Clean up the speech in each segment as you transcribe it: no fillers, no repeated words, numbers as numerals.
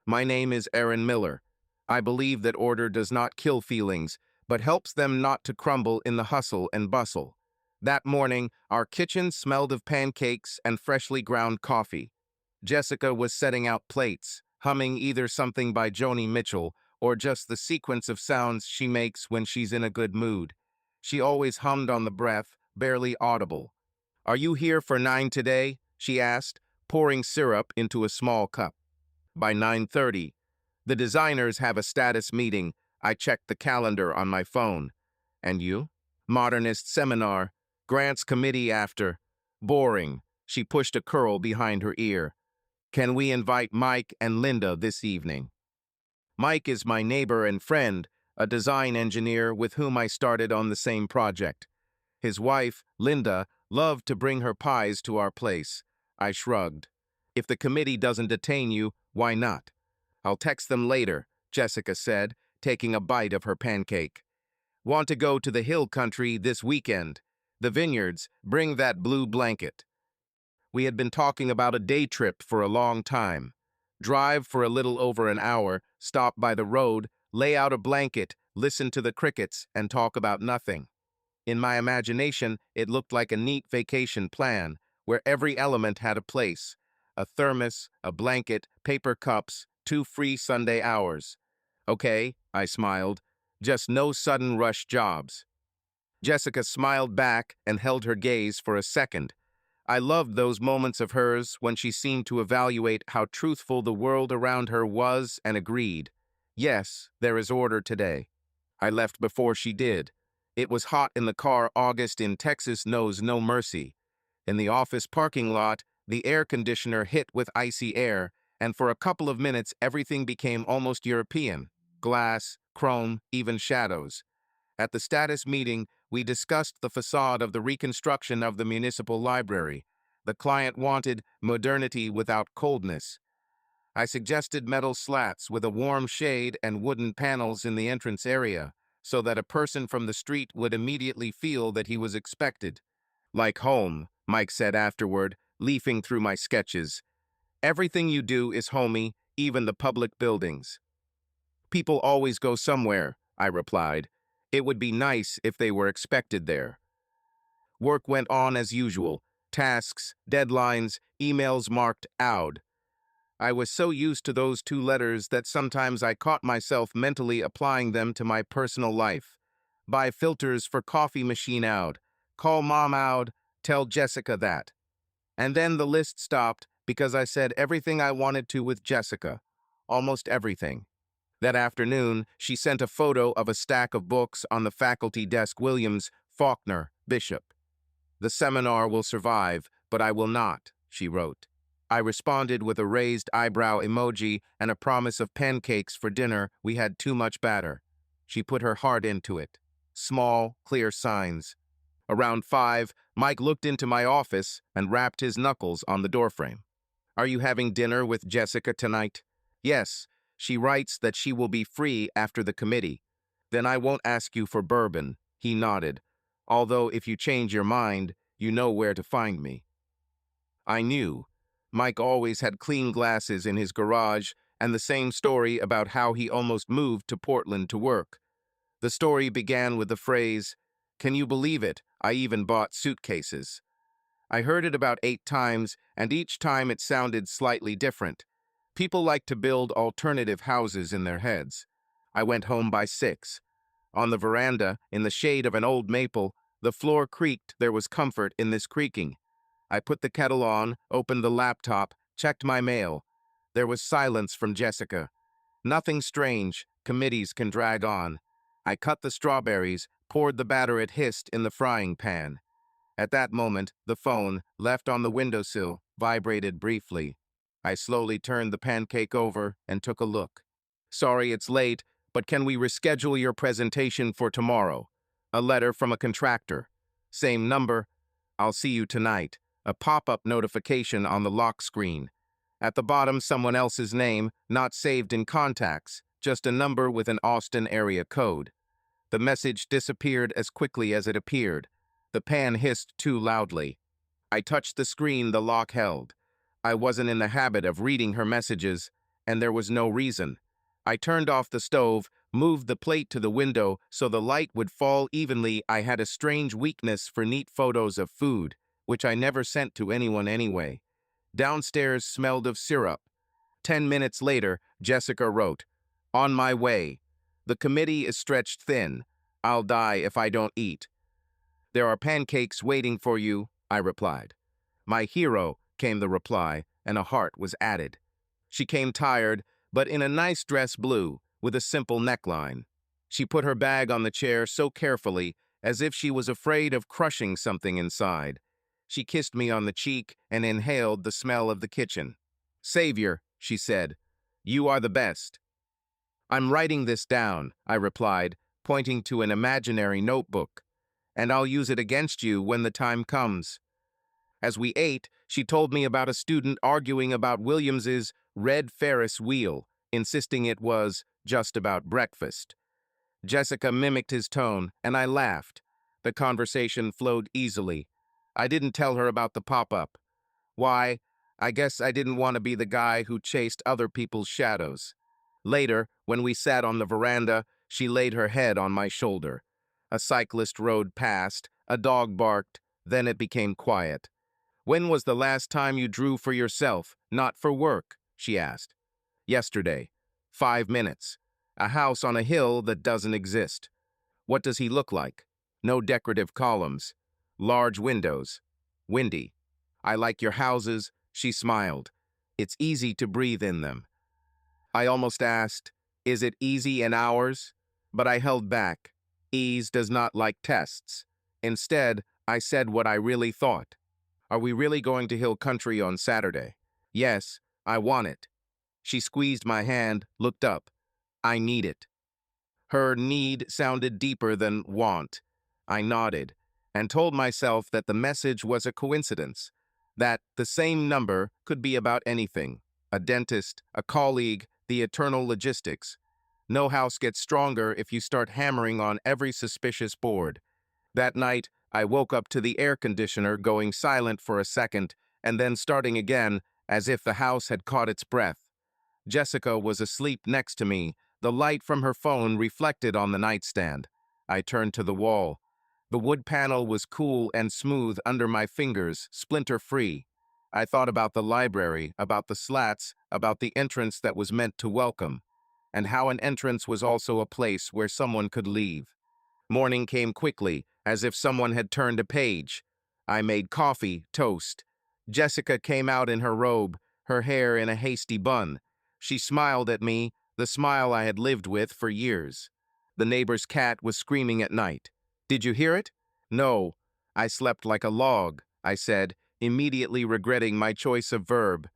My name is Aaron Miller. I believe that order does not kill feelings, but helps them not to crumble in the hustle and bustle. That morning, our kitchen smelled of pancakes and freshly ground coffee. Jessica was setting out plates, humming either something by Joni Mitchell or just the sequence of sounds she makes when she's in a good mood. She always hummed on the breath, barely audible. "Are you here for 9 today?" she asked, pouring syrup into a small cup. By 9:30, the designers have a status meeting. I checked the calendar on my phone. And you? Modernist seminar, grants committee after. Boring. She pushed a curl behind her ear. Can we invite Mike and Linda this evening? Mike is my neighbor and friend, a design engineer with whom I started on the same project. His wife, Linda, loved to bring her pies to our place. I shrugged. If the committee doesn't detain you, why not? I'll text them later, Jessica said, taking a bite of her pancake. Want to go to the hill country this weekend? The vineyards, bring that blue blanket. We had been talking about a day trip for a long time. Drive for a little over an hour, stop by the road, lay out a blanket, listen to the crickets, and talk about nothing. In my imagination, it looked like a neat vacation plan, where every element had a place. A thermos, a blanket, paper cups, 2 free Sunday hours. Okay, I smiled. Just no sudden rush jobs. Jessica smiled back and held her gaze for a second. I loved those moments of hers when she seemed to evaluate how truthful the world around her was and agreed. Yes, there is order today. I left before she did. It was hot in the car. August in Texas knows no mercy. In the office parking lot, the air conditioner hit with icy air, and for a couple of minutes everything became almost European. Glass, chrome, even shadows. At the status meeting, we discussed the facade of the reconstruction of the municipal library. The client wanted modernity without coldness. I suggested metal slats with a warm shade and wooden panels in the entrance area, so that a person from the street would immediately feel that he was expected. Like home, Mike said afterward, leafing through my sketches. Everything you do is homey, even the public buildings. People always go somewhere, I replied. It would be nice if they were expected there. Work went on as usual. Tasks, deadlines, emails marked out. I was so used to those 2 letters that sometimes I caught myself mentally applying them to my personal life. Buy filters for coffee machine out. Call mom out. Tell Jessica that. And then the list stopped because I said everything I wanted to with Jessica. Almost everything. That afternoon, she sent a photo of a stack of books on the faculty desk. Williams, Faulkner, Bishop. The seminar will survive, but I will not, she wrote. I responded with a raised eyebrow emoji and a promise of pancakes for dinner. We had too much batter. She put her heart into it. Small, clear signs. Around 5, Mike looked into my office and rapped his knuckles on the doorframe. Are you having dinner with Jessica tonight? Yes. She writes that she will be free after the committee. Then I won't ask you for bourbon, he nodded. Although if you change your mind, you know where to find me. I knew. Mike always had clean glasses in his garage and the same story about how he almost moved to Portland to work. The story began with the phrase, "Can you believe it? I even bought suitcases." I heard it about 8 times, and each time it sounded slightly different. People like to build alternative houses in their heads. I went home by 6. On the veranda, in the shade of an old maple, the floor creaked. There was comfort in this creaking. I put the kettle on, opened the laptop, checked my mail. There was silence from Jessica. Nothing strange. Committees can drag on. I cut the strawberries, poured the batter. It hissed in the frying pan. At that moment, the phone, left on the windowsill, vibrated briefly. I slowly turned the pancake over and took a look. Sorry it's late, but can we reschedule your presentation for tomorrow? A letter from a contractor. Same number. I'll see you tonight. A pop-up notification on the lock screen. At the bottom, someone else's name, not saved in contacts, just a number with an Austin area code. The message disappeared as quickly as it appeared. The pan hissed too loudly. I touched the screen the lock held. I wasn't in the habit of reading her messages, and there was no reason. I turned off the stove, moved the plate to the window so the light would fall evenly. I had a strange weakness for neat photos of food, which I never sent to anyone anyway. Downstairs smelled of syrup. 10 minutes later, Jessica wrote, "On my way. The committee is stretched thin. I'll die if I don't eat." "There are pancakes waiting for you," I replied. "My hero," came the reply, and a heart was added. She came tired, but in a nice dress blue, with a simple neckline. She put her bag on the chair so carefully, as if she was afraid of crushing something inside. She kissed me on the cheek and inhaled the smell of the kitchen. "Savior," she said, "you are the best." "I'm writing this down," I replied, pointing to an imaginary notebook, "and I'll use it against you when the time comes." As we ate, she told me about a student arguing about Williams's red Ferris wheel, insisting it was just about breakfast. Jessica mimicked his tone, and I laughed. The conversation flowed easily. I didn't tell her about the pop-up. Why? I guess I didn't want to be the guy who chased other people's shadows. Later, when we sat on the veranda, she laid her head on my shoulder. A cyclist rode past, a dog barked, then it became quiet. "When was the last time you drew for yourself, not for work?" she asked. "Yesterday. 5 minutes. A house on a hill that doesn't exist. What does he look like? No decorative columns. Large windows. Windy. I like your houses," she smiled. "It's easy to breathe in them." I almost asked, "Is it easy in ours?" But I held back. Ease does not like tests. Instead, I said what I really thought. "Are we really going to Hill Country on Saturday?" "Yes, I want it." She squeezed my hand, looked up. "I need it." Her need sounded deeper than want. I nodded, and told myself that the message was a coincidence, that the same number could be about anything: a dentist, a colleague, the eternal logistics. No house gets stronger if you start hammering on every suspicious board. That night, I woke up to the air conditioner going silent for a second and then starting again as if the house had caught its breath. Jessica was asleep next to me, the light from her phone reflected on the nightstand. I turned to the wall. The wood panel was cool and smooth under my fingers, splinter-free. I thought about the library, about the slats, about the entrance that was meant to welcome, and how an entrance was also a place where someone could leave. Morning came quickly, as if someone had turned a page. I made coffee, toast. Jessica came out in her robe, her hair in a hasty bun. She smiled at me, the smile I had lived with for years. The neighbor's cat was screaming at night. "Did you hear it?" "No. I slept like a log," I said, immediately regretting my choice of verb.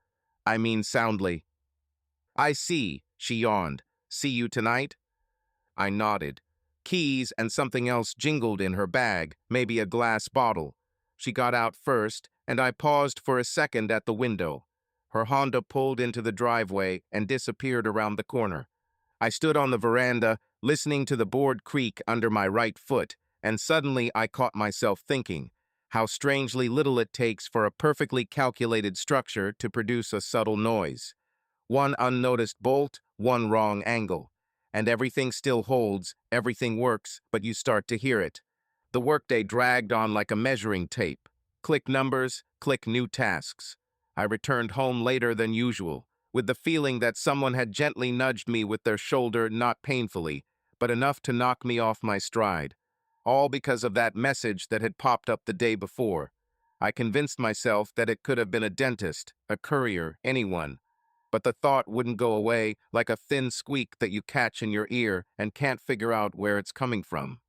I mean soundly. "I see," she yawned. "See you tonight?" I nodded. Keys and something else jingled in her bag, maybe a glass bottle. She got out first, and I paused for a second at the window. Her Honda pulled into the driveway and disappeared around the corner. I stood on the veranda, listening to the board creak under my right foot, and suddenly I caught myself thinking how strangely little it takes for a perfectly calculated structure to produce a subtle noise. One unnoticed bolt, one wrong angle, and everything still holds, everything works, but you start to hear it. The workday dragged on like a measuring tape. Click numbers, click new tasks. I returned home later than usual, with the feeling that someone had gently nudged me with their shoulder, not painfully, but enough to knock me off my stride. All because of that message that had popped up the day before. I convinced myself that it could have been a dentist, a courier, anyone. But the thought wouldn't go away, like a thin squeak that you catch in your ear and can't figure out where it's coming from.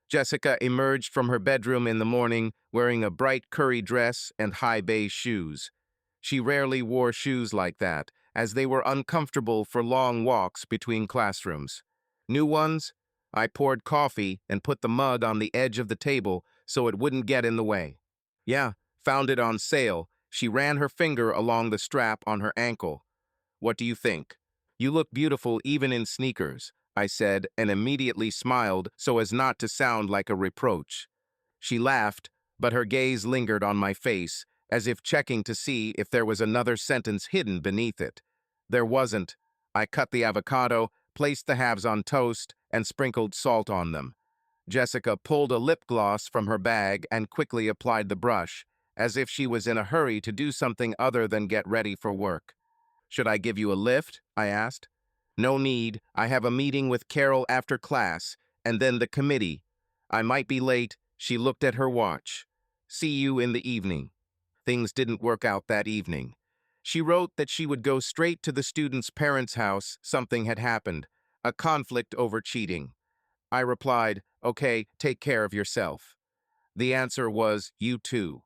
Jessica emerged from her bedroom in the morning wearing a bright curry dress and high beige shoes. She rarely wore shoes like that, as they were uncomfortable for long walks between classrooms. New ones? I poured coffee and put the mug on the edge of the table so it wouldn't get in the way. "Yeah, found it on sale." She ran her finger along the strap on her ankle. "What do you think?" "You look beautiful even in sneakers," I said, and immediately smiled so as not to sound like a reproach. She laughed, but her gaze lingered on my face, as if checking to see if there was another sentence hidden beneath it. There wasn't. I cut the avocado, placed the halves on toast, and sprinkled salt on them. Jessica pulled a lip gloss from her bag and quickly applied the brush, as if she was in a hurry to do something other than get ready for work. "Should I give you a lift?" I asked. "No need. I have a meeting with Carol after class, and then the committee. I might be late." She looked at her watch. "See you in the evening." Things didn't work out that evening. She wrote that she would go straight to the student's parents' house. Something had happened, a conflict over cheating. I replied, "Okay, take care of yourself." The answer was, "You too."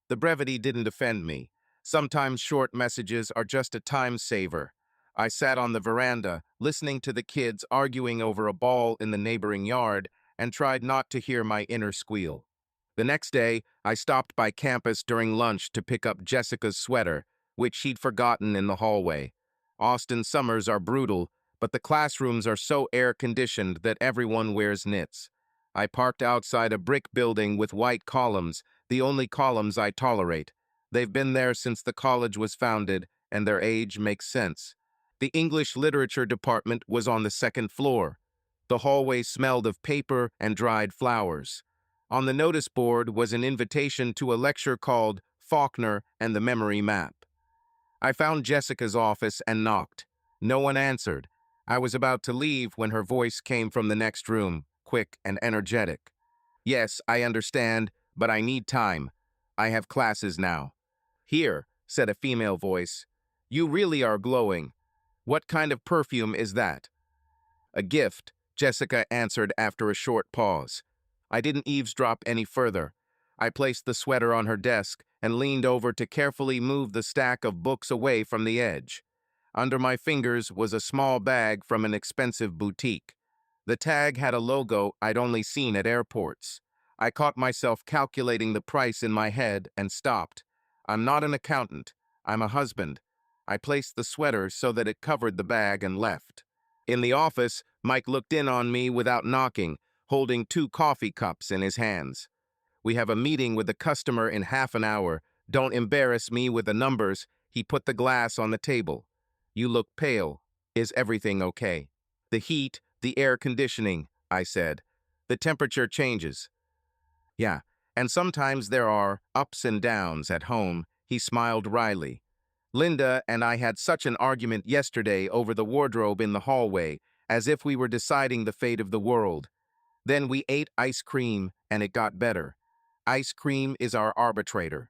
The brevity didn't offend me. Sometimes short messages are just a time saver. I sat on the veranda, listening to the kids arguing over a ball in the neighboring yard, and tried not to hear my inner squeal. The next day, I stopped by campus during lunch to pick up Jessica's sweater, which she'd forgotten in the hallway. Austin summers are brutal, but the classrooms are so air-conditioned that everyone wears knits. I parked outside a brick building with white columns, the only columns I tolerate. They've been there since the college was founded, and their age makes sense. The English literature department was on the second floor. The hallway smelled of paper and dried flowers. On the notice board was an invitation to a lecture called Faulkner and the Memory Map. I found Jessica's office and knocked. No one answered. I was about to leave when her voice came from the next room, quick and energetic. "Yes, I understand, but I need time. I have classes now." "Here," said a female voice. "You really are glowing. What kind of perfume is that?" "A gift," Jessica answered after a short pause. I didn't eavesdrop any further. I placed the sweater on her desk and leaned over to carefully move the stack of books away from the edge. Under my fingers was a small bag from an expensive boutique. The tag had a logo I'd only seen at airports. I caught myself calculating the price in my head and stopped. I'm not an accountant. I'm a husband. I placed the sweater so that it covered the bag and left. In the office, Mike looked in on me without knocking, holding 2 coffee cups in his hands. "We have a meeting with the customer in half an hour. Don't embarrass me with the numbers." He put the glass on the table. "You look pale. Is everything okay?" "The heat, the air conditioning," I said. "The temperature changes." "Yeah, and sometimes there are ups and downs at home." He smiled wryly. "Linda and I had such an argument yesterday over the wardrobe in the hallway, as if we were deciding the fate of the world. Then we ate ice cream, and it got better. Ice cream is our arbitrator."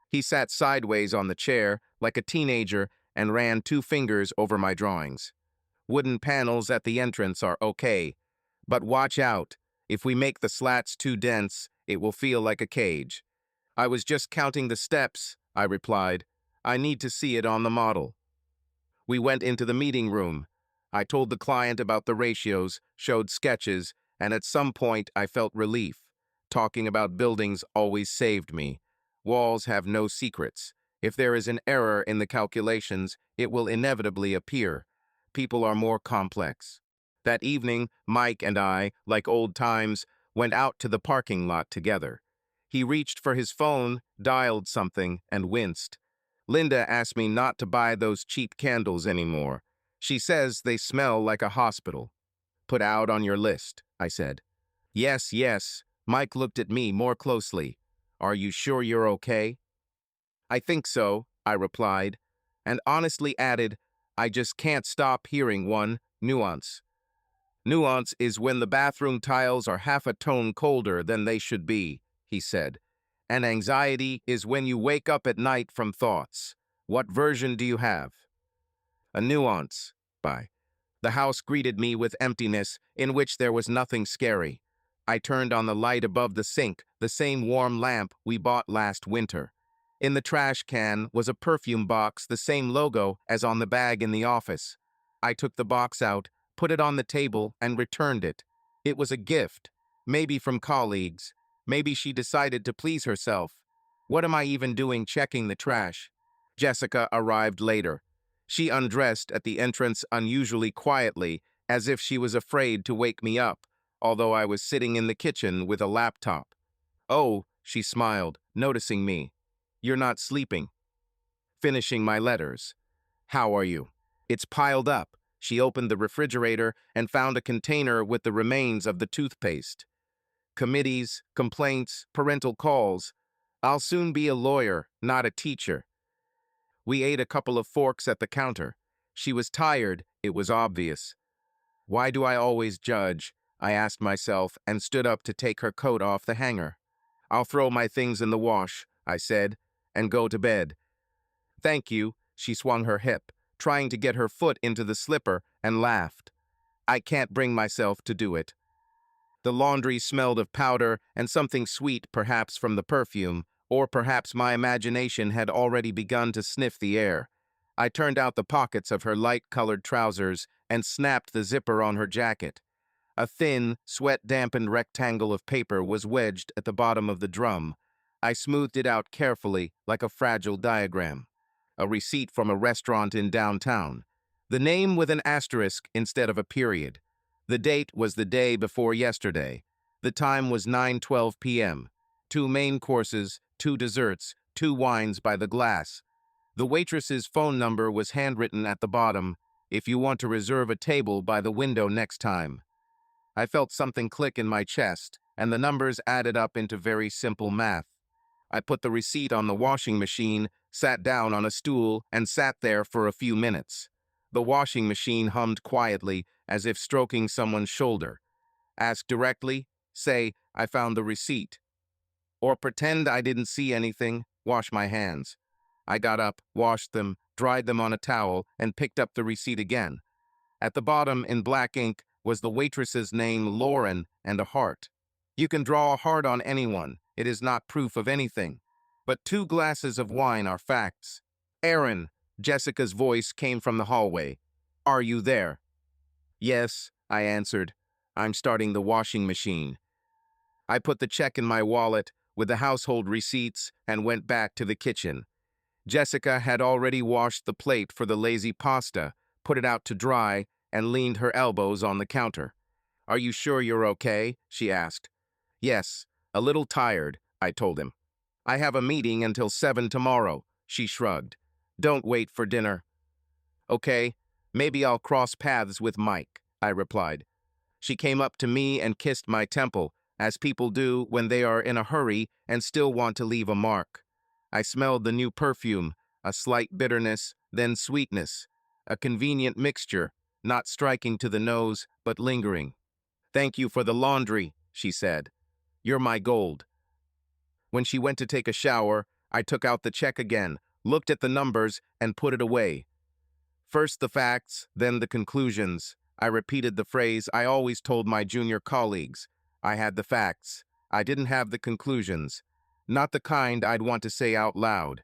He sat sideways on the chair, like a teenager, and ran 2 fingers over my drawings. "Wooden panels at the entrance are okay, but watch out. If we make the slats too dense, it will feel like a cage." "I was just counting the steps," I replied. "I need to see it on the model." We went into the meeting room. I told the client about the ratios, showed sketches, and at some point I felt relief. Talking about buildings always saved me. Walls have no secrets. If there is an error in the calculations, it will inevitably appear. People are more complex. That evening, Mike and I, like old times, went out to the parking lot together. He reached for his phone, dialed something, and winced. "Linda asked me not to buy those cheap candles anymore. She says they smell like a hospital." "Put out on your list," I said. "Yes, yes." Mike looked at me more closely. "Are you sure you're okay?" "I think so," I replied, and honestly added, "I just can't stop hearing one nuance." "Nuance is when the bathroom tiles are half a tone colder than they should be," he said. "And anxiety is when you wake up at night from thoughts. What version do you have?" "A nuance." By. The house greeted me with emptiness, in which there was nothing scary. I turned on the light above the sink, the same warm lamp we bought last winter. In the trash can was a perfume box, the same logo as on the bag in the office. I took the box out, put it on the table, and returned it. It was a gift, maybe from colleagues. Maybe she decided to please herself. What am I even doing checking the trash? Jessica arrived later. She undressed at the entrance unusually quietly, as if she was afraid to wake me up, although I was sitting in the kitchen with a laptop. "Oh," she smiled, noticing me. "You're not sleeping." "Finishing my letters." "How are you?" "It's piled up. She opened the refrigerator and found a container with the remains of the toothpaste. Committees, complaints, parental calls. I'll soon be a lawyer, not a teacher. We ate a couple of forks at the counter. She was tired, it was obvious. Why do I always judge? I asked myself and stood up to take her coat off the hanger. I'll throw my things in the wash, I said, and go to bed. Thank you, she swung her hip, trying to get her foot into the slipper, and laughed. I can't bring myself to do it. The laundry smelled of powder and something sweet, perhaps from the perfume, or perhaps my imagination had already begun to sniff the air. I turned out the pockets of her light-colored trousers and snapped the zipper on her jacket. A thin, sweat-dampened rectangle of paper was wedged at the bottom of the drum. I smoothed it out carefully, like a fragile diagram. A receipt from a restaurant in downtown. The name with an asterisk instead of a period. The date was the day before yesterday. The time was 9:12 p.m. 2 main courses, 2 desserts, 2 wines by the glass. The waitress's phone number was handwritten at the bottom, if you want to reserve a table by the window next time. I felt something click in my chest, and the numbers added up into very simple math. I put the receipt on the washing machine, sat down on a stool, and sat there for a few minutes. The washing machine hummed quietly, as if stroking someone's shoulder. Ask directly, say, I found the receipt. Or pretend I didn't see anything, wash my hands. I got up, washed them, dried them on a towel, and picked up the receipt again. At the bottom, in black ink, was the waitress's name, Lauren, and a heart. You can draw a heart on anyone. It is not proof of anything. But 2 glasses of wine are facts. Aaron, Jessica's voice came from the hallway. Are you there? Yes, I answered. I'm starting the washing machine. I put the check in my wallet with the household receipts and went back to the kitchen. Jessica had already washed the plate for the lazy pasta, put it out to dry, and leaned her elbows on the counter. Are you sure you're okay? She asked. Yes, a little tired, I told him. I have a meeting until 7 tomorrow, she shrugged. Don't wait for dinner. Okay, maybe I'll cross paths with Mike, I replied. She came up to me and kissed my temple, as people do when they are in a hurry and still want to leave a mark. I smelled the new perfume, a slight bitterness, then sweetness, a convenient mixture, not striking to the nose, but lingering. Thank you for the laundry, she said. You're my gold. When she went to take a shower, I took out the check again, looked at the numbers, and put it away. First the facts, then the conclusions. I repeated the phrase I always told my junior colleagues. I had the facts. I didn't have the conclusions. Not the kind I'd want to say out loud.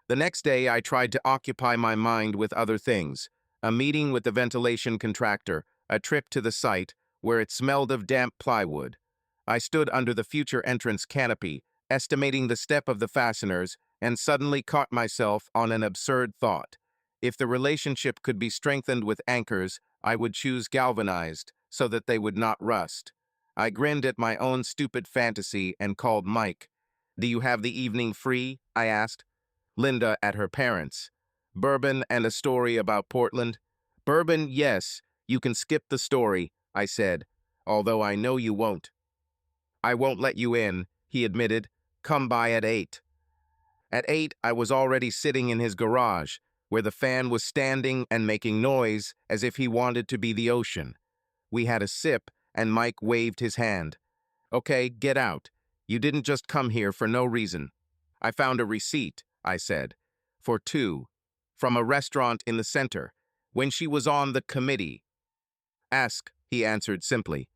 The next day, I tried to occupy my mind with other things. A meeting with the ventilation contractor, a trip to the site, where it smelled of damp plywood. I stood under the future entrance canopy, estimating the step of the fasteners, and suddenly caught myself on an absurd thought. If the relationship could be strengthened with anchors, I would choose galvanized, so that they would not rust. I grinned at my own stupid fantasy and called Mike. Do you have the evening free? I asked. Linda at her parents'. Bourbon and a story about Portland? Bourbon, yes. You can skip the story, I said, although I know you won't. I won't let you in, he admitted. Come by at 8. At 8, I was already sitting in his garage, where the fan was standing and making noise as if he wanted to be the ocean. We had a sip, and Mike waved his hand. Okay, get out. You didn't just come here for no reason. I found a receipt, I said, for 2, from a restaurant in the center, when she was on the committee. Ask, he answered simply.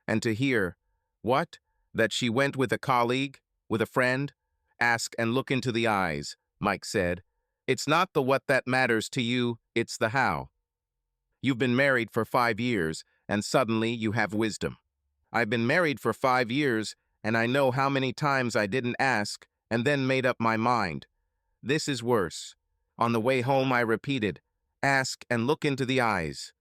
And to hear, what? That she went with a colleague? With a friend? Ask and look into the eyes, Mike said. It's not the what that matters to you, it's the how. You've been married for 5 years, and suddenly you have wisdom. I've been married for 5 years, and I know how many times I didn't ask and then made up my mind. This is worse. On the way home, I repeated, ask and look into the eyes.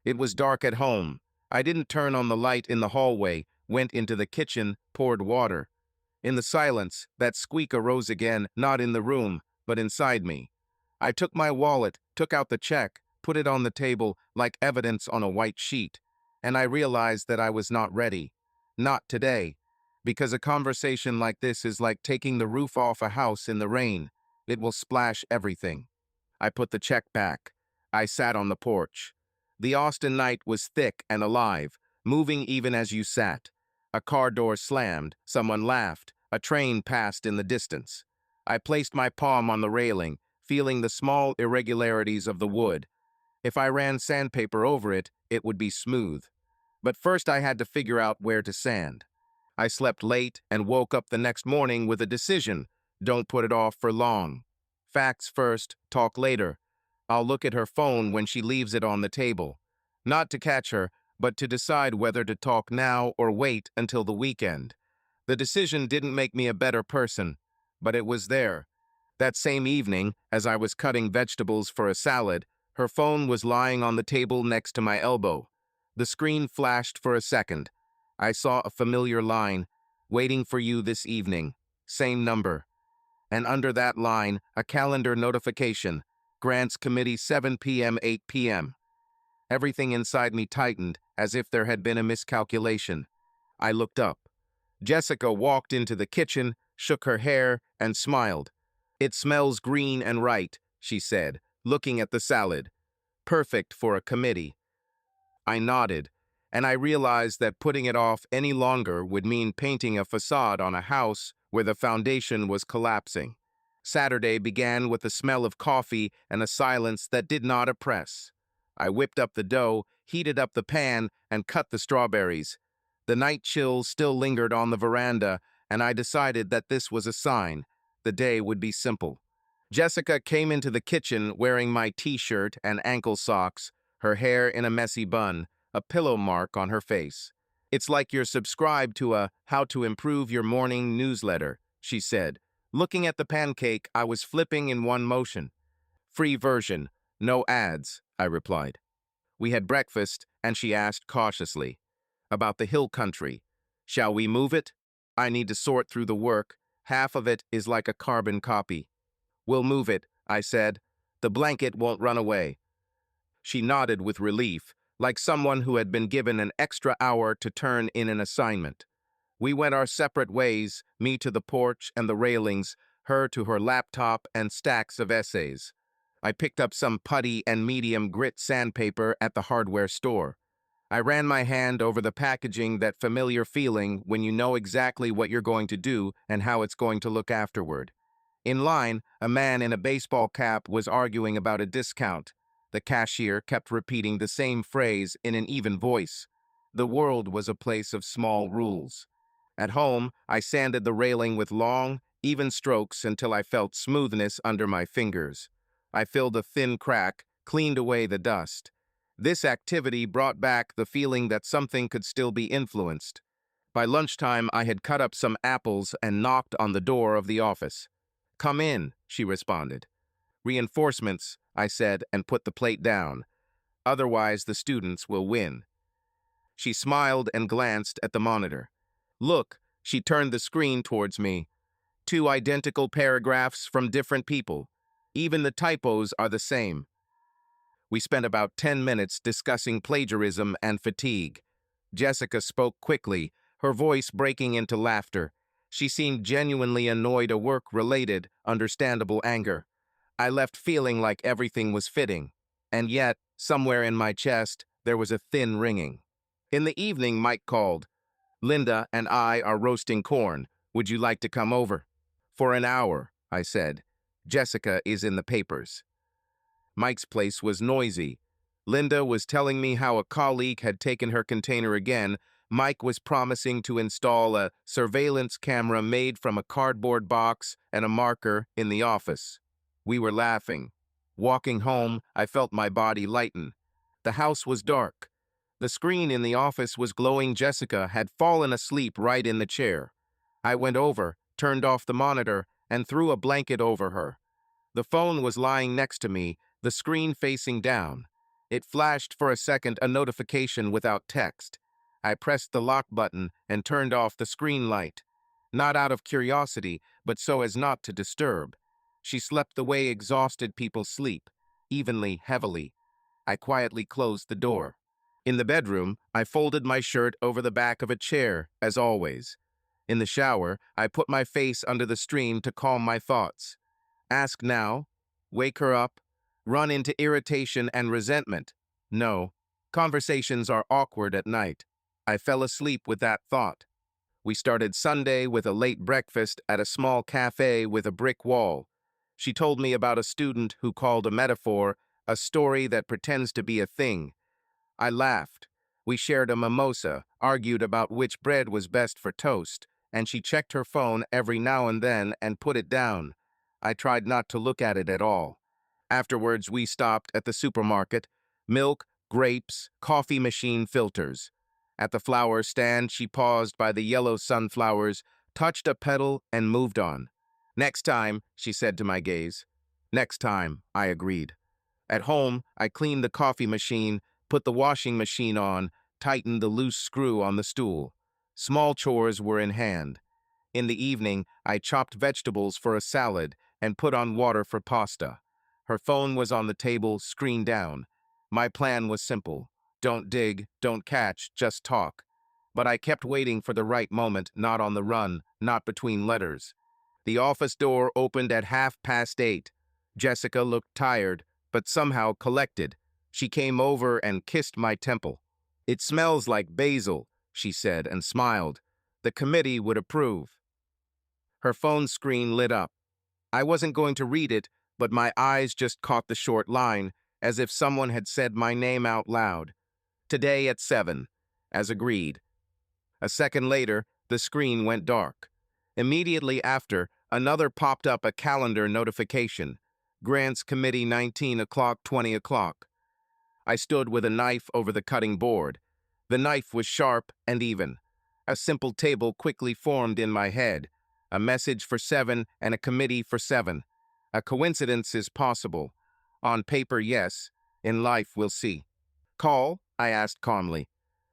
It was dark at home. I didn't turn on the light in the hallway, went into the kitchen, poured water. In the silence, that squeak arose again, not in the room, but inside me. I took my wallet, took out the check, put it on the table like evidence on a white sheet, and I realized that I was not ready. Not today. Because a conversation like this is like taking the roof off a house in the rain. It will splash everything. I put the check back. I sat on the porch. The Austin night was thick and alive, moving even as you sat. A car door slammed, someone laughed, a train passed in the distance. I placed my palm on the railing, feeling the small irregularities of the wood. If I ran sandpaper over it, it would be smooth. But first I had to figure out where to sand. I slept late and woke up the next morning with a decision. Don't put it off for long. Facts first, talk later. I'll look at her phone when she leaves it on the table. Not to catch her, but to decide whether to talk now or wait until the weekend. The decision didn't make me a better person, but it was there. That same evening, as I was cutting vegetables for a salad, her phone was lying on the table next to my elbow. The screen flashed for a second. I saw a familiar line, "Waiting for you this evening." Same number. And under that line, a calendar notification, "Grants Committee 7 p.m. 8 p.m. Everything inside me tightened, as if there had been a miscalculation. I looked up. Jessica walked into the kitchen, shook her hair, and smiled. "It smells green and right," she said, looking at the salad. "Perfect for a committee." I nodded, and I realized that putting it off any longer would mean painting a facade on a house where the foundation was collapsing. Saturday began with the smell of coffee and a silence that did not oppress. I whipped up the dough, heated up the pan, and cut the strawberries. The night chills still lingered on the veranda, and I decided that this was a sign. The day would be simple. Jessica came into the kitchen wearing my t-shirt and ankle socks, her hair in a messy bun, a pillow mark on her face. "It's like you're subscribed to a How to Improve Your Morning newsletter," she said. Looking at the pancake, I was flipping in one motion. "Free version, no ads," I replied. We had breakfast, and she asked cautiously, "About the hill country. Shall we move it? I need to sort through the work. Half of it is like a carbon copy." "We'll move it," I said. "The blanket won't run away." She nodded with relief, like someone who had been given an extra hour to turn in an assignment. We went our separate ways, me to the porch and the railings, her to her laptop and stacks of essays. I picked up some putty and medium grit sandpaper at the hardware store. I ran my hand over the packaging, that familiar feeling when you know exactly what you're going to do and how it's going to look afterward. In line, a man in a baseball cap was arguing about a discount. The cashier kept repeating the same phrase in an even voice. The world was a place of small rules. At home, I sanded the railing with long, even strokes until I felt smoothness under my fingers. I filled a thin crack, cleaned away the dust. This activity brought back the feeling that something could still be influenced. By lunchtime, I had cut up some apples and knocked on the door of the office. "Come in," she responded. "Reinforcements," I said, and put the plate down. "Otherwise, the students will win." She smiled and glanced at the monitor. "Look," she turned the screen towards me. "Two identical paragraphs from different people. Even the typos are the same." We spent about 10 minutes discussing plagiarism and fatigue. Jessica spoke quickly, her voice breaking into laughter. She seemed genuinely annoyed at work-related, understandable anger. I left feeling like everything was fitting. And yet, somewhere in my chest, there was a thin ringing. In the evening, Mike called. "Linda and I are roasting corn. Would you like to come over?" "For an hour," I said. "Jessica is in the papers." Mike's place was noisy. Linda was telling me how a colleague had taken her container again. Mike was promising to install a surveillance camera made from a cardboard box and a marker in the office. We were laughing. Walking home, I felt my body lighten. The house was dark. The screen in the office was glowing. Jessica had fallen asleep right in the chair. I went over, turned off the monitor, and threw a blanket over her. The phone was lying next to me, the screen facing down. It flashed for a second, a notification without text. I pressed the lock button and turned off the screen light. Not out of curiosity, but so as not to disturb. She slept the way exhausted people sleep, evenly, heavily. I quietly closed the door. In the bedroom, I folded my shirt over the back of a chair, as always. In the shower, I put my face under the stream to calm my thoughts. Ask now, wake her up, run into irritation and resentment. No, conversations are awkward at night. I fell asleep with that thought. We started Sunday with a late breakfast at a small cafe with a brick wall. She told me about a student who called a metaphor a story that pretends to be a thing. I laughed. We shared a mimosa, argued about which bread was best for toast, and she checked her phone every now and then and put it down. I tried not to look at it at all. Afterwards, we stopped at the supermarket. Milk, grapes, coffee machine filters. At the flower stand, she paused by the yellow sunflowers, touched a petal, and moved on. Next time, she said to my gaze. Next time, I agreed. At home, I cleaned the coffee machine, put the washing machine on, tightened the loose screw on the stool. Small chores were in hand. In the evening, I chopped vegetables for a salad and put on water for pasta. Her phone was on the table, screen down. My plan was simple. Don't dig, don't catch, just talk. But I kept waiting for the right moment, not on the run, not between letters. The office door opened at 8:30. Jessica looked tired, but somehow collected. She came over and kissed my temple. "It smells like basil," she said and smiled. "The committee would approve." Her phone screen lit up. I wasn't going to read it, but my eyes just caught the short line, as if someone had said my name out loud. Today at 7, as agreed. A second later, the screen went dark. Immediately after, another popped up a calendar notification. Grants Committee 19 o'clock, 20 o'clock. I stood with a knife over the cutting board. The knife was sharp and even. A simple table quickly formed in my head. A message for 7 and a committee for 7. A coincidence is possible. On paper, yes. In life, we'll see. Call? I asked calmly.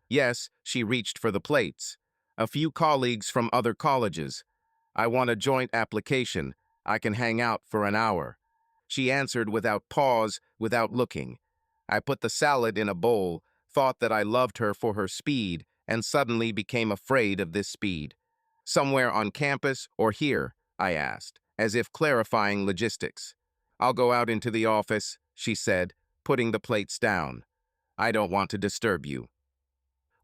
Yes, she reached for the plates. A few colleagues from other colleges. I want a joint application. I can hang out for an hour. She answered without pause, without looking. I put the salad in a bowl, thought that I loved her for her speed, and suddenly became afraid of this speed. Somewhere on campus or here? I asked, as if clarifying logistics. I'll go out into the office, she said, putting the plates down. I don't want to disturb you.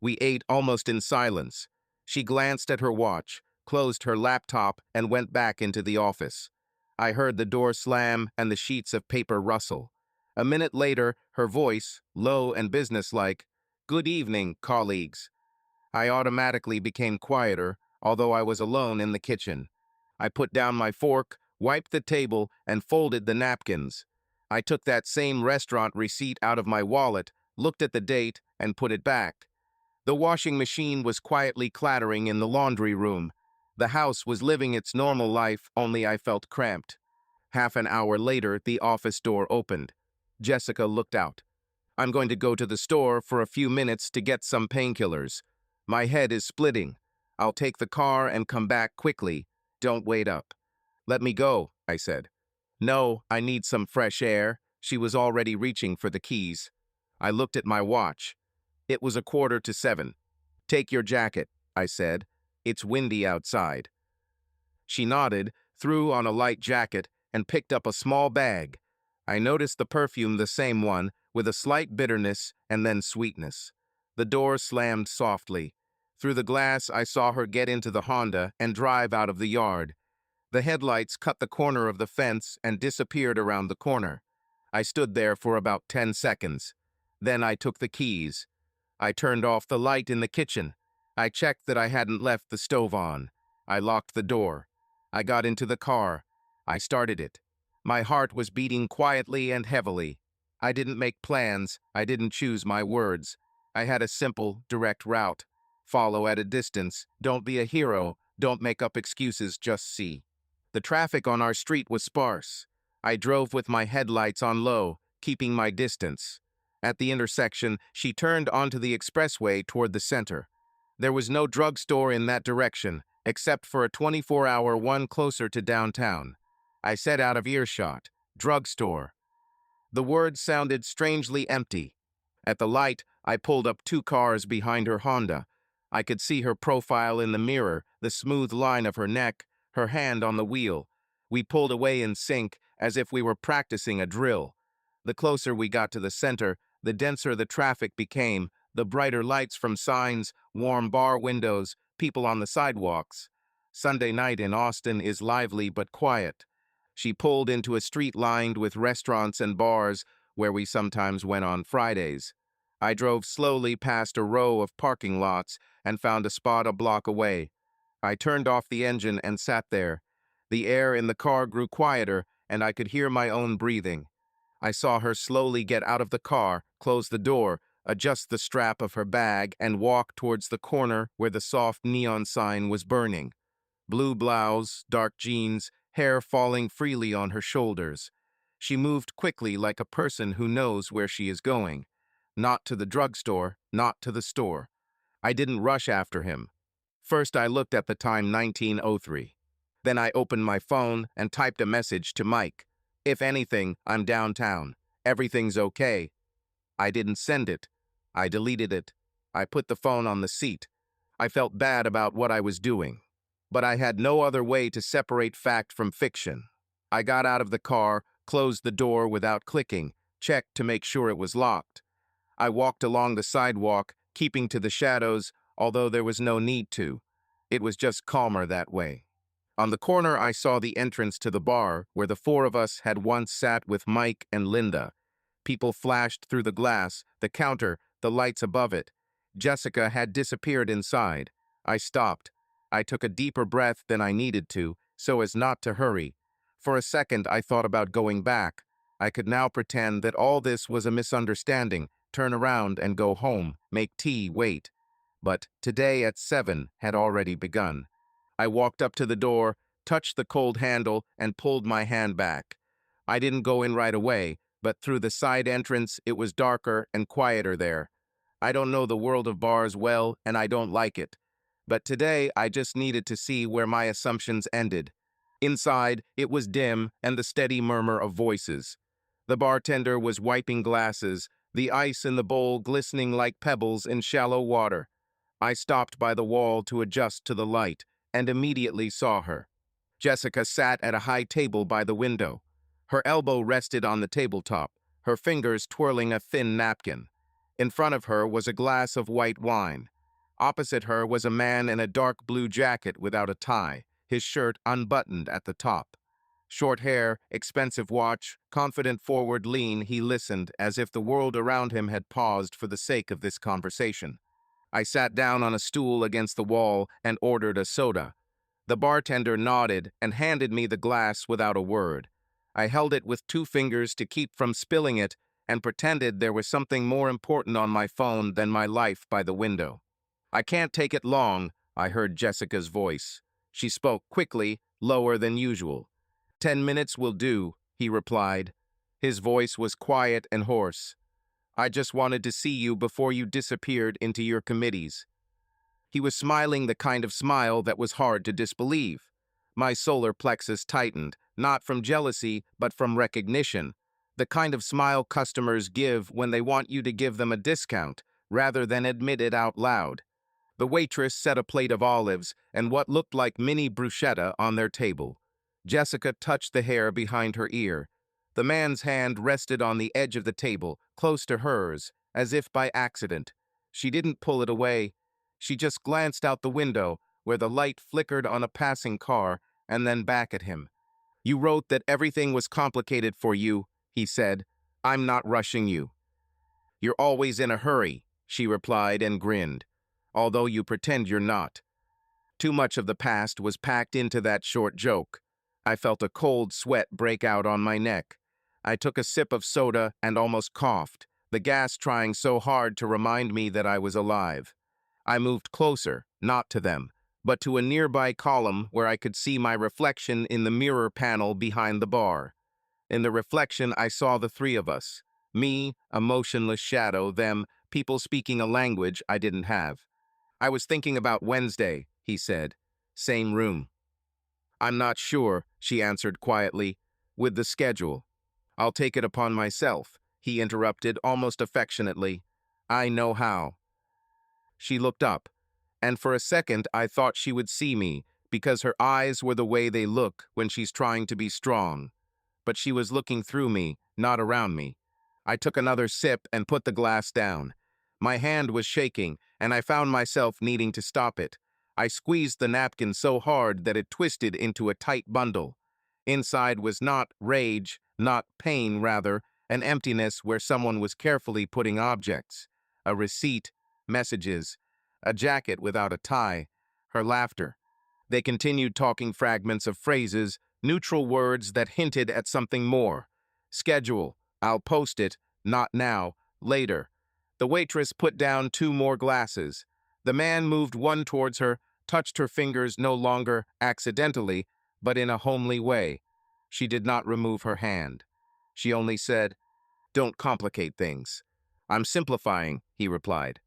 We ate almost in silence. She glanced at her watch, closed her laptop, and went back into the office. I heard the door slam and the sheets of paper rustle. A minute later, her voice, low and businesslike, "Good evening, colleagues." I automatically became quieter, although I was alone in the kitchen. I put down my fork, wiped the table, and folded the napkins. I took that same restaurant receipt out of my wallet, looked at the date, and put it back. The washing machine was quietly clattering in the laundry room. The house was living its normal life, only I felt cramped. Half an hour later, the office door opened. Jessica looked out. "I'm going to go to the store for a few minutes to get some painkillers. My head is splitting. I'll take the car and come back quickly. Don't wait up." "Let me go," I said. "No, I need some fresh air." She was already reaching for the keys. I looked at my watch. It was 7:15. "Take your jacket," I said. "It's windy outside." She nodded, threw on a light jacket, and picked up a small bag. I noticed the perfume, the same one, with a slight bitterness and then sweetness. The door slammed softly. Through the glass, I saw her get into the Honda and drive out of the yard. The headlights cut the corner of the fence and disappeared around the corner. I stood there for about 10 seconds. Then I took the keys. I turned off the light in the kitchen. I checked that I hadn't left the stove on. I locked the door. I got into the car. I started it. My heart was beating quietly and heavily. I didn't make plans. I didn't choose my words. I had a simple, direct route. Follow at a distance. Don't be a hero. Don't make up excuses, just see. The traffic on our street was sparse. I drove with my headlights on low, keeping my distance. At the intersection, she turned onto the expressway toward the center. There was no drugstore in that direction, except for a 24-hour one closer to downtown. I said out of earshot, "Drugstore." The words sounded strangely empty. At the light, I pulled up 2 cars behind her Honda. I could see her profile in the mirror, the smooth line of her neck, her hand on the wheel. We pulled away in sync, as if we were practicing a drill. The closer we got to the center, the denser the traffic became, the brighter lights from signs, warm bar windows, people on the sidewalks. Sunday night in Austin is lively but quiet. She pulled into a street lined with restaurants and bars where we sometimes went on Fridays. I drove slowly past a row of parking lots and found a spot a block away. I turned off the engine and sat there. The air in the car grew quieter, and I could hear my own breathing. I saw her slowly get out of the car, close the door, adjust the strap of her bag, and walk towards the corner where the soft neon sign was burning. Blue blouse, dark jeans, hair falling freely on her shoulders. She moved quickly like a person who knows where she is going. Not to the drugstore, not to the store. I didn't rush after him. First, I looked at the time 1903. Then I opened my phone and typed a message to Mike. If anything, I'm downtown. Everything's okay. I didn't send it. I deleted it. I put the phone on the seat. I felt bad about what I was doing. But I had no other way to separate fact from fiction. I got out of the car, closed the door without clicking, checked to make sure it was locked. I walked along the sidewalk, keeping to the shadows, although there was no need to. It was just calmer that way. On the corner, I saw the entrance to the bar where the 4 of us had once sat with Mike and Linda. People flashed through the glass, the counter, the lights above it. Jessica had disappeared inside. I stopped. I took a deeper breath than I needed to, so as not to hurry. For a second, I thought about going back. I could now pretend that all this was a misunderstanding, turn around and go home, make tea, wait. But today at 7 had already begun. I walked up to the door, touched the cold handle, and pulled my hand back. I didn't go in right away, but through the side entrance it was darker and quieter there. I don't know the world of bars well, and I don't like it. But today I just needed to see where my assumptions ended. Inside, it was dim and the steady murmur of voices. The bartender was wiping glasses, the ice in the bowl glistening like pebbles in shallow water. I stopped by the wall to adjust to the light, and immediately saw her. Jessica sat at a high table by the window. Her elbow rested on the tabletop, her fingers twirling a thin napkin. In front of her was a glass of white wine. Opposite her was a man in a dark blue jacket without a tie, his shirt unbuttoned at the top. Short hair, expensive watch, confident forward lean, he listened as if the world around him had paused for the sake of this conversation. I sat down on a stool against the wall and ordered a soda. The bartender nodded and handed me the glass without a word. I held it with 2 fingers to keep from spilling it and pretended there was something more important on my phone than my life by the window. I can't take it long, I heard Jessica's voice. She spoke quickly, lower than usual. 10 minutes will do, he replied. His voice was quiet and hoarse. I just wanted to see you before you disappeared into your committees. He was smiling the kind of smile that was hard to disbelieve. My solar plexus tightened, not from jealousy, but from recognition. The kind of smile customers give when they want you to give them a discount, rather than admit it out loud. The waitress set a plate of olives and what looked like mini bruschetta on their table. Jessica touched the hair behind her ear. The man's hand rested on the edge of the table, close to hers, as if by accident. She didn't pull it away. She just glanced out the window, where the light flickered on a passing car, and then back at him. You wrote that everything was complicated for you, he said. I'm not rushing you. You're always in a hurry, she replied and grinned, although you pretend you're not. Too much of the past was packed into that short joke. I felt a cold sweat break out on my neck. I took a sip of soda and almost coughed, the gas trying so hard to remind me that I was alive. I moved closer, not to them, but to a nearby column where I could see my reflection in the mirror panel behind the bar. In the reflection, I saw the 3 of us. Me, a motionless shadow, them, people speaking a language I didn't have. I was thinking about Wednesday, he said. Same room. I'm not sure, she answered quietly, with the schedule. "I'll take it upon myself," he interrupted almost affectionately. "I know how." She looked up, and for a second I thought she would see me, because her eyes were the way they look when she's trying to be strong. But she was looking through me, not around me. I took another sip and put the glass down. My hand was shaking, and I found myself needing to stop it. I squeezed the napkin so hard that it twisted into a tight bundle. Inside was not rage, not pain, rather, an emptiness where someone was carefully putting objects. A receipt, messages, a jacket without a tie, her laughter. They continued talking fragments of phrases, neutral words that hinted at something more. Schedule, I'll post it, not now, later. The waitress put down 2 more glasses. The man moved one towards her, touched her fingers no longer accidentally, but in a homely way. She did not remove her hand. She only said, "Don't complicate things." "I'm simplifying," he replied.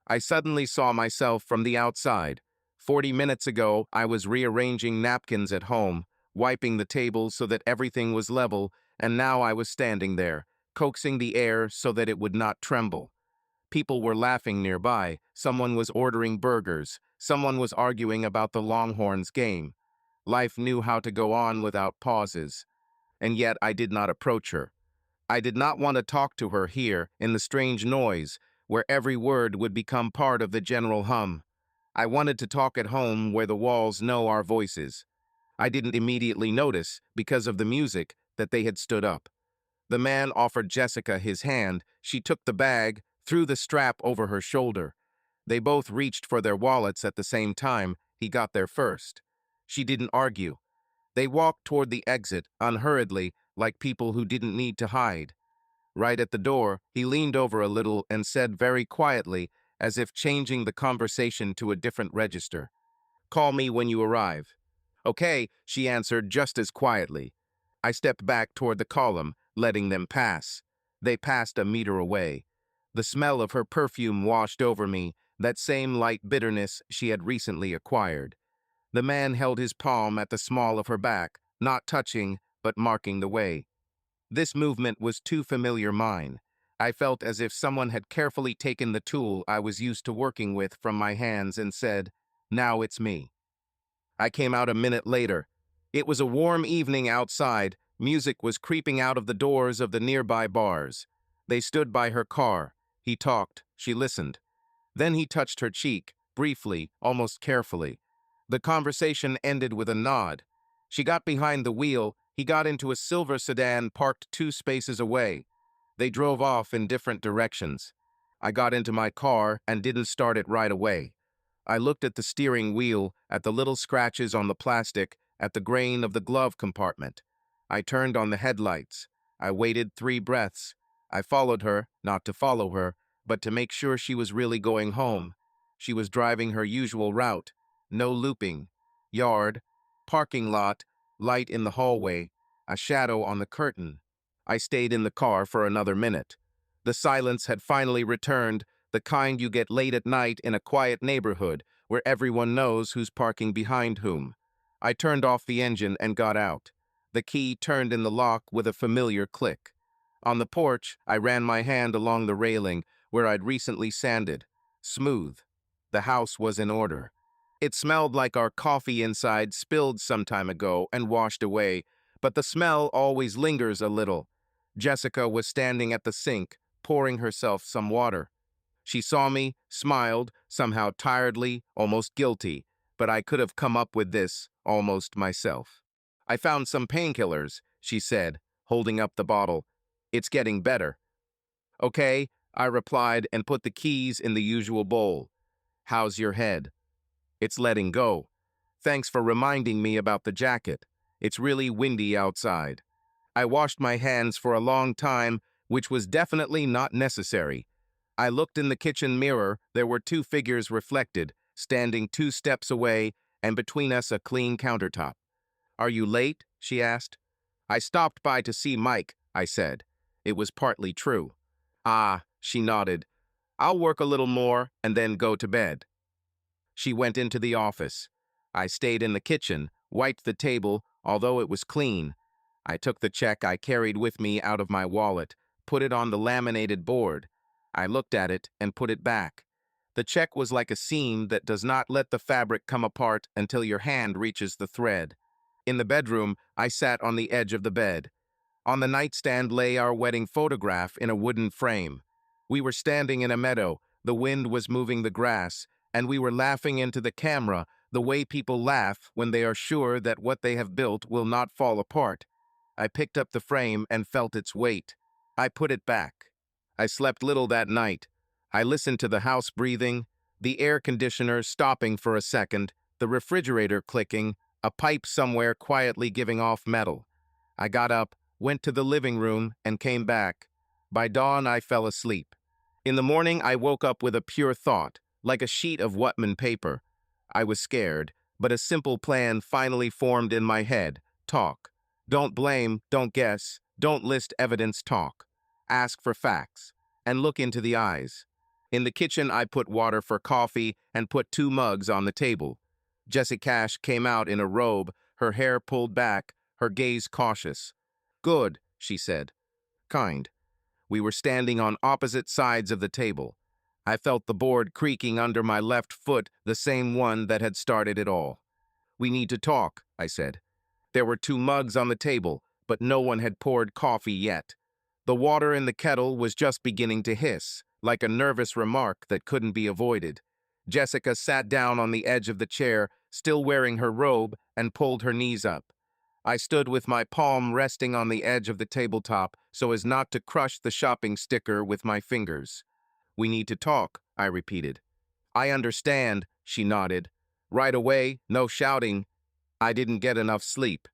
I suddenly saw myself from the outside. 40 minutes ago, I was rearranging napkins at home, wiping the table so that everything was level, and now I was standing there, coaxing the air so that it would not tremble. People were laughing nearby, someone was ordering burgers, someone was arguing about the Longhorns game. Life knew how to go on without pauses. And yet I did not approach her. I did not want to talk to her here, in the strange noise, where every word would become part of the general hum. I wanted to talk at home where the walls know our voices. I didn't immediately notice, because of the music, that they had stood up. The man offered Jessica his hand. She took the bag, threw the strap over her shoulder. They both reached for their wallets at the same time. He got there first. She didn't argue. They walked toward the exit, unhurriedly, like people who didn't need to hide. Right at the door, he leaned over a little and said very quietly, as if changing the conversation to a different register, "Call me when you arrive." "Okay," she answered just as quietly. I stepped back toward the column, letting them pass. They passed a meter away. The smell of her perfume washed over me, that same light bitterness she had recently acquired. The man held his palm at the small of her back, not touching, but marking the way. This movement was too familiar mine. I felt as if someone had carefully taken the tool I was used to working with from my hands and said, "Now it's me." I came out a minute later. It was a warm evening outside. Music was creeping out of the doors of the nearby bars. They stood by her car. He talked. She listened. Then he touched her cheek, briefly, almost carefully. The conversation ended with a nod. She got behind the wheel. He got into a silver sedan parked 2 spaces away. They drove off in different directions. I got into my car and didn't start it right away. I looked at the steering wheel, at the little scratches on the plastic, at the grain of the glove compartment. I turned on the headlights. I waited 3 breaths. I followed her, not to follow her, but to make sure she was really going home. She was driving her usual route. No looping. Yard. Parking lot. Light in the hallway. A shadow on the curtain. I stayed in the car for another minute. The silence had finally returned, the kind you get late at night in a quiet neighborhood where everyone knows who's parking behind whom. I turned off the engine and got out. The key turned in the lock with a familiar click. On the porch, I ran my hand along the railing where I'd recently sanded. Smooth. The house was in order. It smelled like our coffee inside spilled some time ago and washed away, but the smell always lingers a little. Jessica was standing at the sink, pouring herself some water. She saw me, smiled, somehow tiredly, almost guilty, but I could have come up with this almost myself. "I found some painkillers," she said, holding up the bottle. "It's getting better." "Okay," I replied and put the keys in the usual bowl. "How's your head?" "It's letting go. Thanks for reminding me about the jacket. It's really windy outside." I washed my hands for a long time, which was definitely not necessary. I looked in the kitchen mirror. There were 2 figures reflected, standing 2 steps away, and between us a clean countertop. "Are you late?" she asked. "I stopped by to see Mike," I said. It was partly true. "Ah," she nodded. "I'll work a little more and then go to bed." She went into the office. I stayed in the kitchen, wiped the table, although it was clean. I took the check I carried with me out of my wallet, put it on the laminated board. I looked at it and put it back. The check was like a seam that does not let the fabric come apart until your hand reaches the thread. In the bedroom, I sat on the edge of the bed. On the nightstand lay our wedding photograph in a wooden frame. We were standing in a meadow, the wind was moving the grass, and we were laughing into the camera the way people laugh when they are sure that what they have built will not fall apart. I picked up the frame and felt its weight. I put it back. I slept little that night. I listened to the house breathing, the air conditioner stopping for a second, the refrigerator clicking, a pipe somewhere quietly giving off metal. I got up, went to the living room, and came back. By dawn, I fell asleep. In the morning, I woke up with a pure thought, like a sheet of Whitman paper. I was scared, but a simple plan finally formed in my head. Talk. Don't blame, don't guess, don't list evidence, talk. Ask for facts, and look into the eyes. In the kitchen, I put water for coffee and put 2 mugs on the table. Jessie Cash came out in a robe, her hair pulled back, her gaze cautious. Good, she said. Kind. We were standing on opposite sides of the table. I felt the board creaking under my left foot, the same one that had started it all. We need to talk, I said. There were 2 mugs on the table, but no one had poured coffee yet. The water in the kettle was just beginning to hiss, like a nervous remark that couldn't be avoided. Jessica sat down on the edge of the chair, still wearing her robe, and pulled her knees up. I stood with my palm resting on the edge of the tabletop so as not to crush the shopping sticker with my fingers. We need to talk, I repeated. I understand, she nodded. Right away, no shouting. I didn't get enough sleep.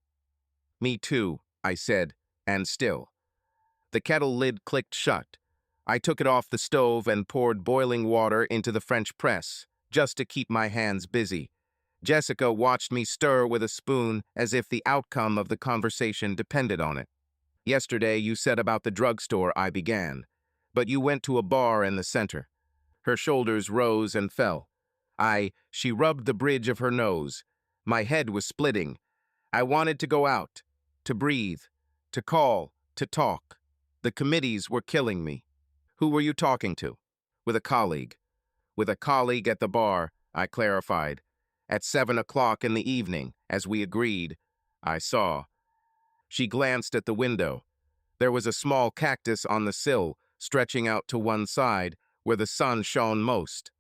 Me too, I said, and still. The kettle lid clicked shut. I took it off the stove and poured boiling water into the French press, just to keep my hands busy. Jessica watched me stir with a spoon as if the outcome of the conversation depended on it. Yesterday you said about the drugstore, I began, but you went to a bar in the center. Her shoulders rose and fell. She rubbed the bridge of her nose. My head was splitting. I wanted to go out, to breathe, to call, to talk. The committees were killing me. Who were you talking to? With a colleague. With a colleague at the bar, I clarified. At 7 o'clock in the evening, as we agreed. I saw. She glanced at the window. There was a small cactus on the sill, stretching out to one side, where the sun shone most.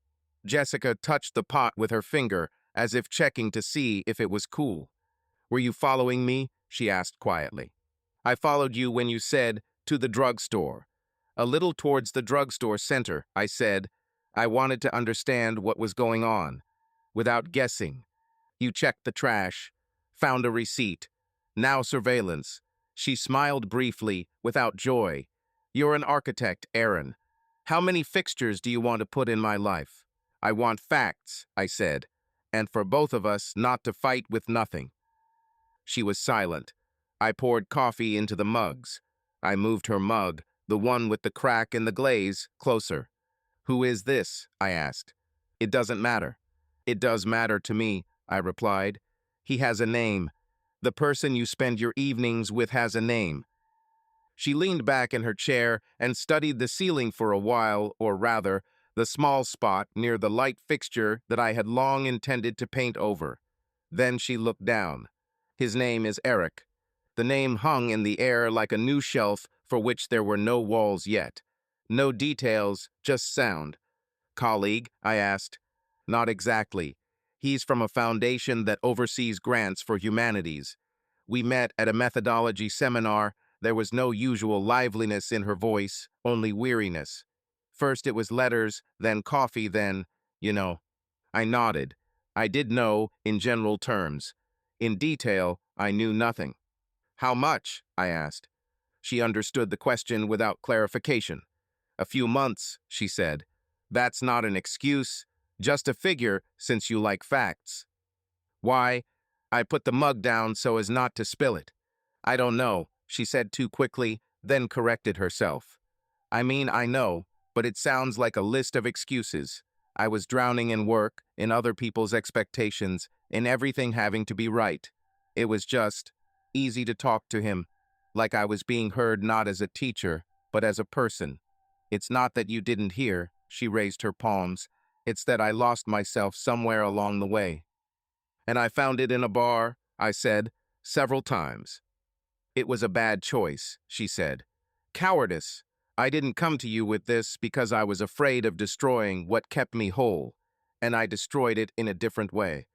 Jessica touched the pot with her finger, as if checking to see if it was cool. Were you following me? She asked quietly. I followed you when you said, to the drugstore. A little towards the drugstore center, I said. I wanted to understand what was going on. Without guessing. You checked the trash, found a receipt. Now surveillance. She smiled briefly, without joy. You're an architect, Aaron. How many fixtures do you want to put in my life? I want facts, I said, and for both of us not to fight with nothing. She was silent. I poured coffee into the mugs. I moved her mug, the one with the crack in the glaze, closer. Who is this? I asked. It doesn't matter. It does matter to me, I replied. He has a name. The person you spend your evenings with has a name. She leaned back in her chair and studied the ceiling for a while, or rather, the small spot near the light fixture that I had long intended to paint over. Then she looked down. His name is Eric. The name hung in the air like a new shelf for which there were no walls yet. No details, just sound. Colleague? I asked. Not exactly. He's from a foundation that oversees grants for humanities. We met at a methodology seminar. There was no usual liveliness in her voice, only weariness. First it was letters, then coffee, then, you know. I nodded. I did know, in general terms. In detail, I knew nothing. How much? I asked. She understood the question without clarification. A few months, she said. That's not an excuse, just a figure since you like facts. Why? I put the mug down so as not to spill it. I don't know, she said too quickly, then corrected herself. I mean, I know, but it sounds like a list of excuses. I was drowning in work, in other people's expectations, in everything having to be right. It was just easy to talk to him. like I was being heard not as a teacher, but as a person. It's not that you didn't hear, she raised her palms. It's that I lost myself somewhere along the way. And I found it in a bar, I said, several times. It was a bad choice, she said. Cowardice. I didn't come to you with this because I was afraid of destroying what kept me whole, and I destroyed it in a different way.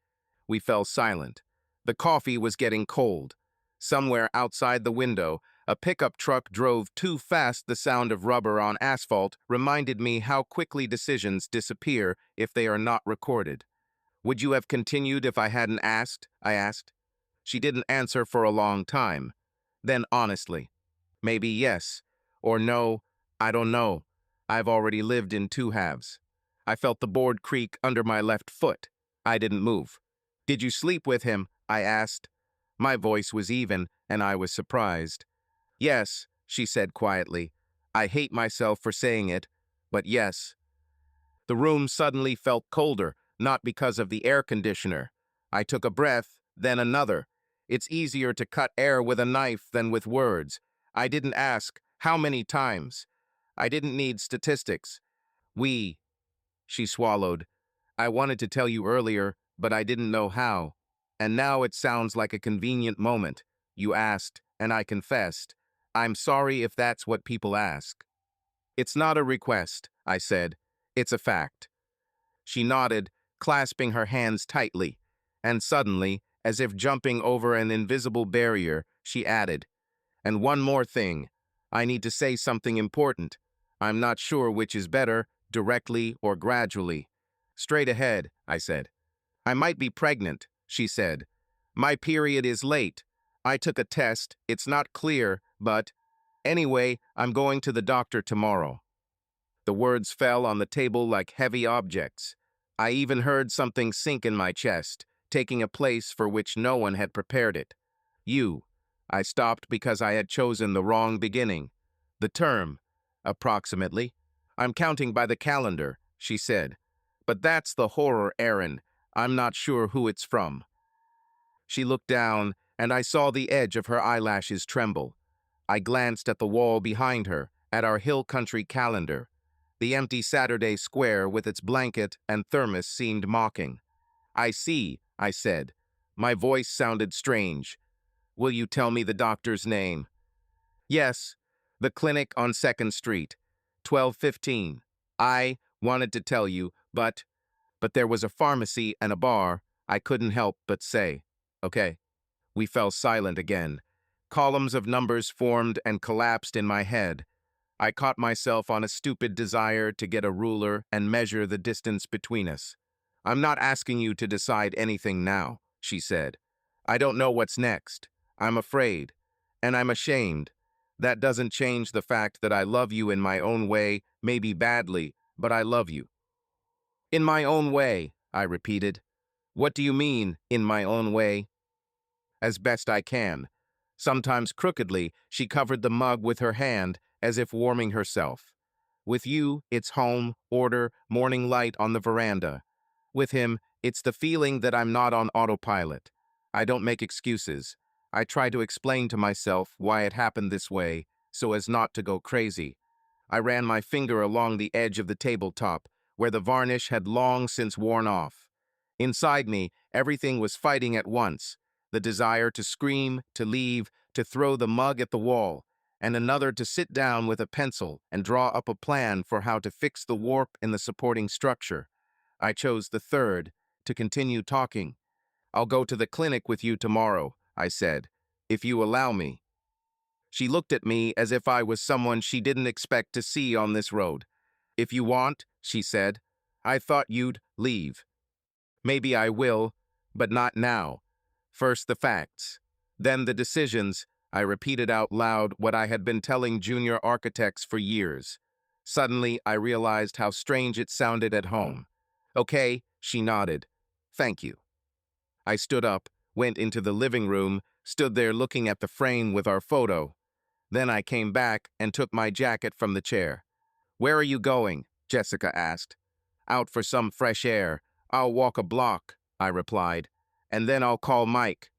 We fell silent. The coffee was getting cold. Somewhere outside the window, a pickup truck drove too fast. The sound of rubber on asphalt reminded me how quickly decisions disappear if they are not recorded. Would you have continued if I hadn't asked? I asked. She didn't answer for a long time. Then honestly, maybe yes, or no, I don't know. I've already lived in two halves. I felt the board creak under my left foot. I didn't move. Did you sleep with him? I asked. My voice was even, and I was surprised. Yes, she said quietly. I hate myself for saying it, but yes. The room suddenly felt colder, not because of the air conditioner. I took a breath, then another. It's easier to cut air with a knife than with words. I didn't ask, how many times? I didn't need statistics. We, she swallowed. I wanted to tell you earlier, but I didn't know how. And now it sounds like a convenient moment. You asked, and I confessed. I'm sorry if that's what people ask. It's not a request, I said. It's a fact. She nodded, clasping her hands tightly, and suddenly, as if jumping over an invisible barrier, she added, and one more thing. I need to say something important. I'm not sure which is better, directly or gradually. Straight ahead, I said. I might be pregnant, she said. My period is late. I took a test. It's not clear, but anyway, I'm going to the doctor tomorrow. The words fell on the table like heavy objects. I even heard something sink in my chest, taking a place for which no one had prepared it. You. I stopped because I had chosen the wrong beginning. The term, approximately. I'm counting by the calendar, she said. But that's the horror, Aaron. I'm not sure who it's from. She looked down, and I saw the edge of her eyelashes tremble. I glanced at the wall behind her, at our hill country calendar. The empty Saturday square with its blanket and thermos seemed mocking. I see, I said. My voice sounded strange. Will you tell me the doctor's name? Yes, the clinic on 2nd Street, 1215. I wanted to tell you, but there was a pharmacy and a bar. I couldn't help but say, okay. We fell silent again. Columns of numbers formed and collapsed in my head. I caught myself on a stupid desire to get a ruler and measure the distance between us. I'm not asking you to decide anything now, she said. I don't know what's next. I'm afraid. And I'm ashamed. That doesn't change the fact that I love you in my own way, maybe badly, but I love you. In my own way, I repeated. What do you mean, in my own way? As best I can. Sometimes crookedly, she covered the mug with her hand, as if warming herself. With you, it's home, order, morning light on the veranda. With him, it's the feeling that I'm not on autopilot. I don't make excuses. I try to explain to myself why it happened this way, so as not to go crazy. I ran my finger along the edge of the tabletop, where the varnish had long since worn off. Inside me, everything was fighting at once. The desire to scream, to leave, to throw the mug at the wall, and another to sit down with a pencil and draw up a plan for how to fix the warp in the supporting structure. I chose the third, to continue talking. I'll go to the clinic with you tomorrow, I said, if you allow me. She looked at me as if I was someone she didn't expect to see on this road. If you want, she said. I thought you'd leave. Maybe I will, but not now. First the facts, then the decisions. I repeated out loud what I had been telling junior architects for years. Suddenly, I realized how strange it sounded at home. Okay, she nodded. Thank you. I stood up, went into the living room, stood there looking at the frame with our photo. Then I came back and took my jacket from the chair. Where are you going? Jessica asked. Out for some fresh air. I'll walk a block, I replied. And then I'll call Mike.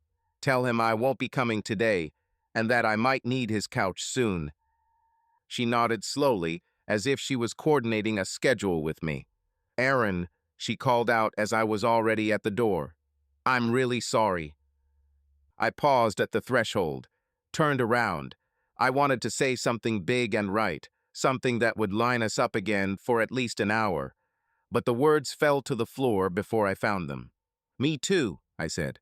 Tell him I won't be coming today. and that I might need his couch soon. She nodded slowly, as if she was coordinating a schedule with me. "Aaron," she called out as I was already at the door. "I'm really sorry." I paused at the threshold, turned around. I wanted to say something big and right, something that would line us up again for at least an hour, but the words fell to the floor before I found them. "Me too," I said.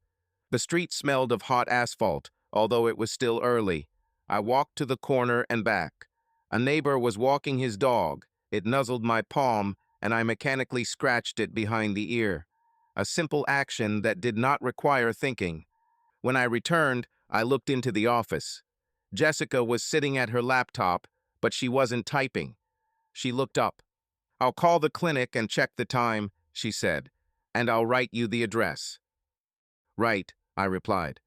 The street smelled of hot asphalt, although it was still early. I walked to the corner and back. A neighbor was walking his dog. It nuzzled my palm, and I mechanically scratched it behind the ear. A simple action that did not require thinking. When I returned, I looked into the office. Jessica was sitting at her laptop, but she wasn't typing. She looked up. "I'll call the clinic and check the time," she said, "and I'll write you the address." "Right," I replied.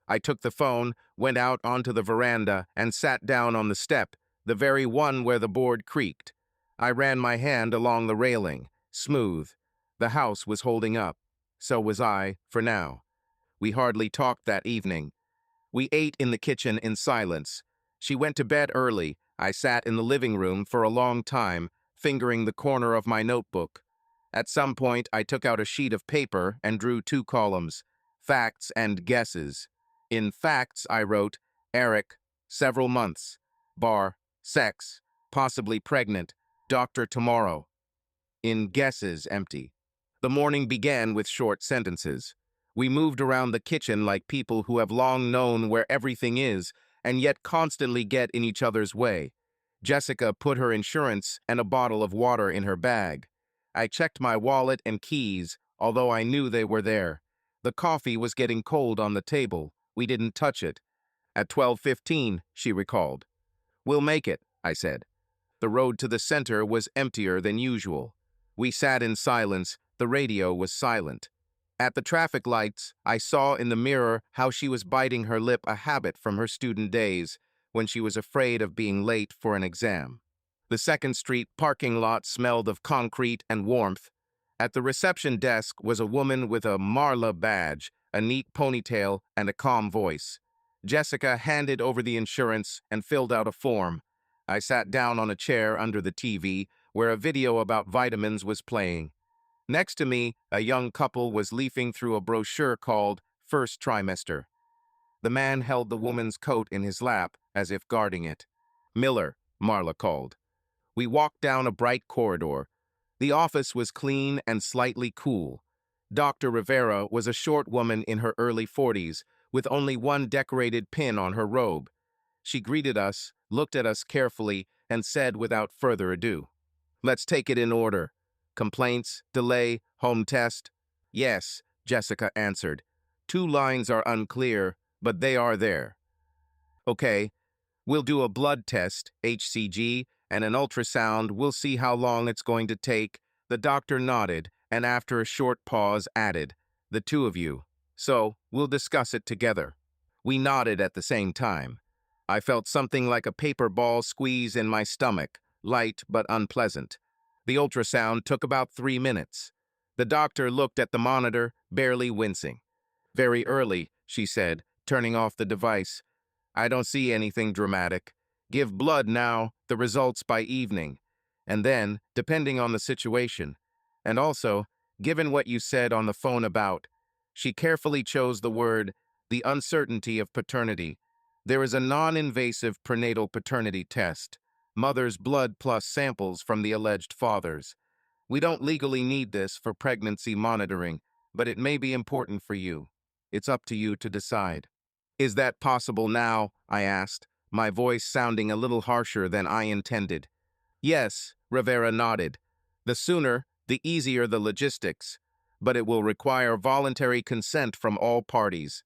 I took the phone, went out onto the veranda, and sat down on the step, the very one where the board creaked. I ran my hand along the railing, smooth. The house was holding up. So was I, for now. We hardly talked that evening. We ate in the kitchen in silence. She went to bed early. I sat in the living room for a long time, fingering the corner of my notebook. At some point, I took out a sheet of paper and drew 2 columns, facts and guesses. In facts, I wrote, "Eric, several months. Bar, sex, possibly pregnant. Doctor tomorrow." In guesses, empty. The morning began with short sentences. We moved around the kitchen like people who have long known where everything is and yet constantly get in each other's way. Jessica put her insurance and a bottle of water in her bag. I checked my wallet and keys, although I knew they were there. The coffee was getting cold on the table. We didn't touch it. At 12:15, she recalled. "We'll make it," I said. The road to the center was emptier than usual. We sat in silence. The radio was silent. At the traffic lights, I saw in the mirror how she was biting her lip, a habit from her student days, when she was afraid of being late for an exam. The Second Street parking lot smelled of concrete and warmth. At the reception desk was a woman with a Marla badge, a neat ponytail, and a calm voice. Jessica handed over the insurance and filled out a form. I sat down on a chair under the TV, where a video about vitamins was playing. Next to me, a young couple was leafing through a brochure called First Trimester. The man held the woman's coat in his lap, as if guarding it. "Miller," Marla called. We walked down a bright corridor. The office was clean and slightly cool. Dr. Rivera was a short woman in her early 40s, with only one decorated pin on her robe. She greeted us, looked at us carefully, and said without further ado, "Let's take it in order. Complaints, delay, home test?" "Yes," Jessica answered. 2 lines are unclear, but they are there." "Okay, we'll do a blood test, HCG, and an ultrasound. We'll see how long it's going to take." The doctor nodded, and after a short pause added, "The 2 of you. So, we'll discuss it together." We nodded at the same time. I felt something like a paper ball squeeze in my stomach, light but unpleasant. The ultrasound took about 3 minutes. The doctor looked at the monitor, barely wincing. "Very early," she said, turning off the device. "I don't see anything dramatic. Give blood now, the results by evening. And then, depending on the situation. And also, given what you said on the phone about," she carefully chose the word, "the uncertainty of paternity. There is a non-invasive prenatal paternity test. Mother's blood plus samples from the alleged fathers. We don't legally need this for pregnancy monitoring, but it may be important for you. It's up to you to decide." "Is that possible now?" I asked, my voice sounding a little harsher than I intended. "Yes," Rivera nodded. "The sooner, the easier the logistics, but it will require voluntary consent from all parties.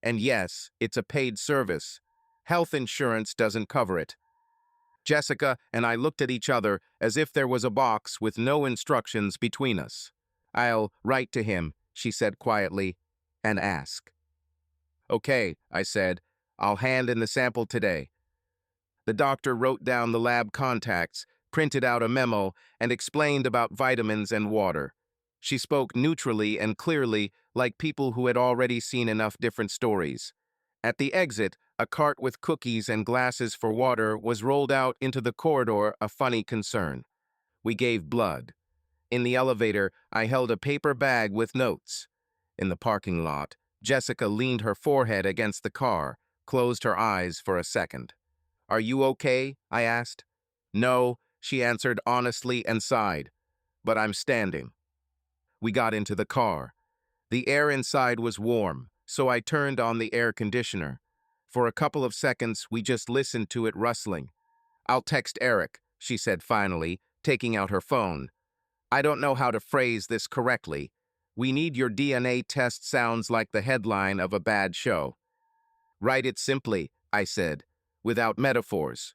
And yes, it's a paid service. Health insurance doesn't cover it." Jessica and I looked at each other as if there was a box with no instructions between us. "I'll write to him," she said quietly, "and ask." "Okay," I said. "I'll hand in the sample today." The doctor wrote down the lab contacts, printed out a memo, and explained about vitamins and water. She spoke neutrally and clearly, like people who had already seen enough different stories. At the exit, A cart with cookies and glasses for water was rolled out into the corridor, a funny concern. We gave blood. In the elevator, I held a paper bag with notes. In the parking lot, Jessica leaned her forehead against the car, closed her eyes for a second. "Are you okay?" I asked. "No," she answered honestly and sighed. "But I'm standing." We got into the car. The air inside was warm, so I turned on the air conditioner. For a couple of seconds, we just listened to it rustling. "I'll text Eric," she said finally, taking out her phone. "I don't know how to phrase this correctly. We need your DNA test sounds like the headline of a bad show." "Write it simply," I said, "without metaphors."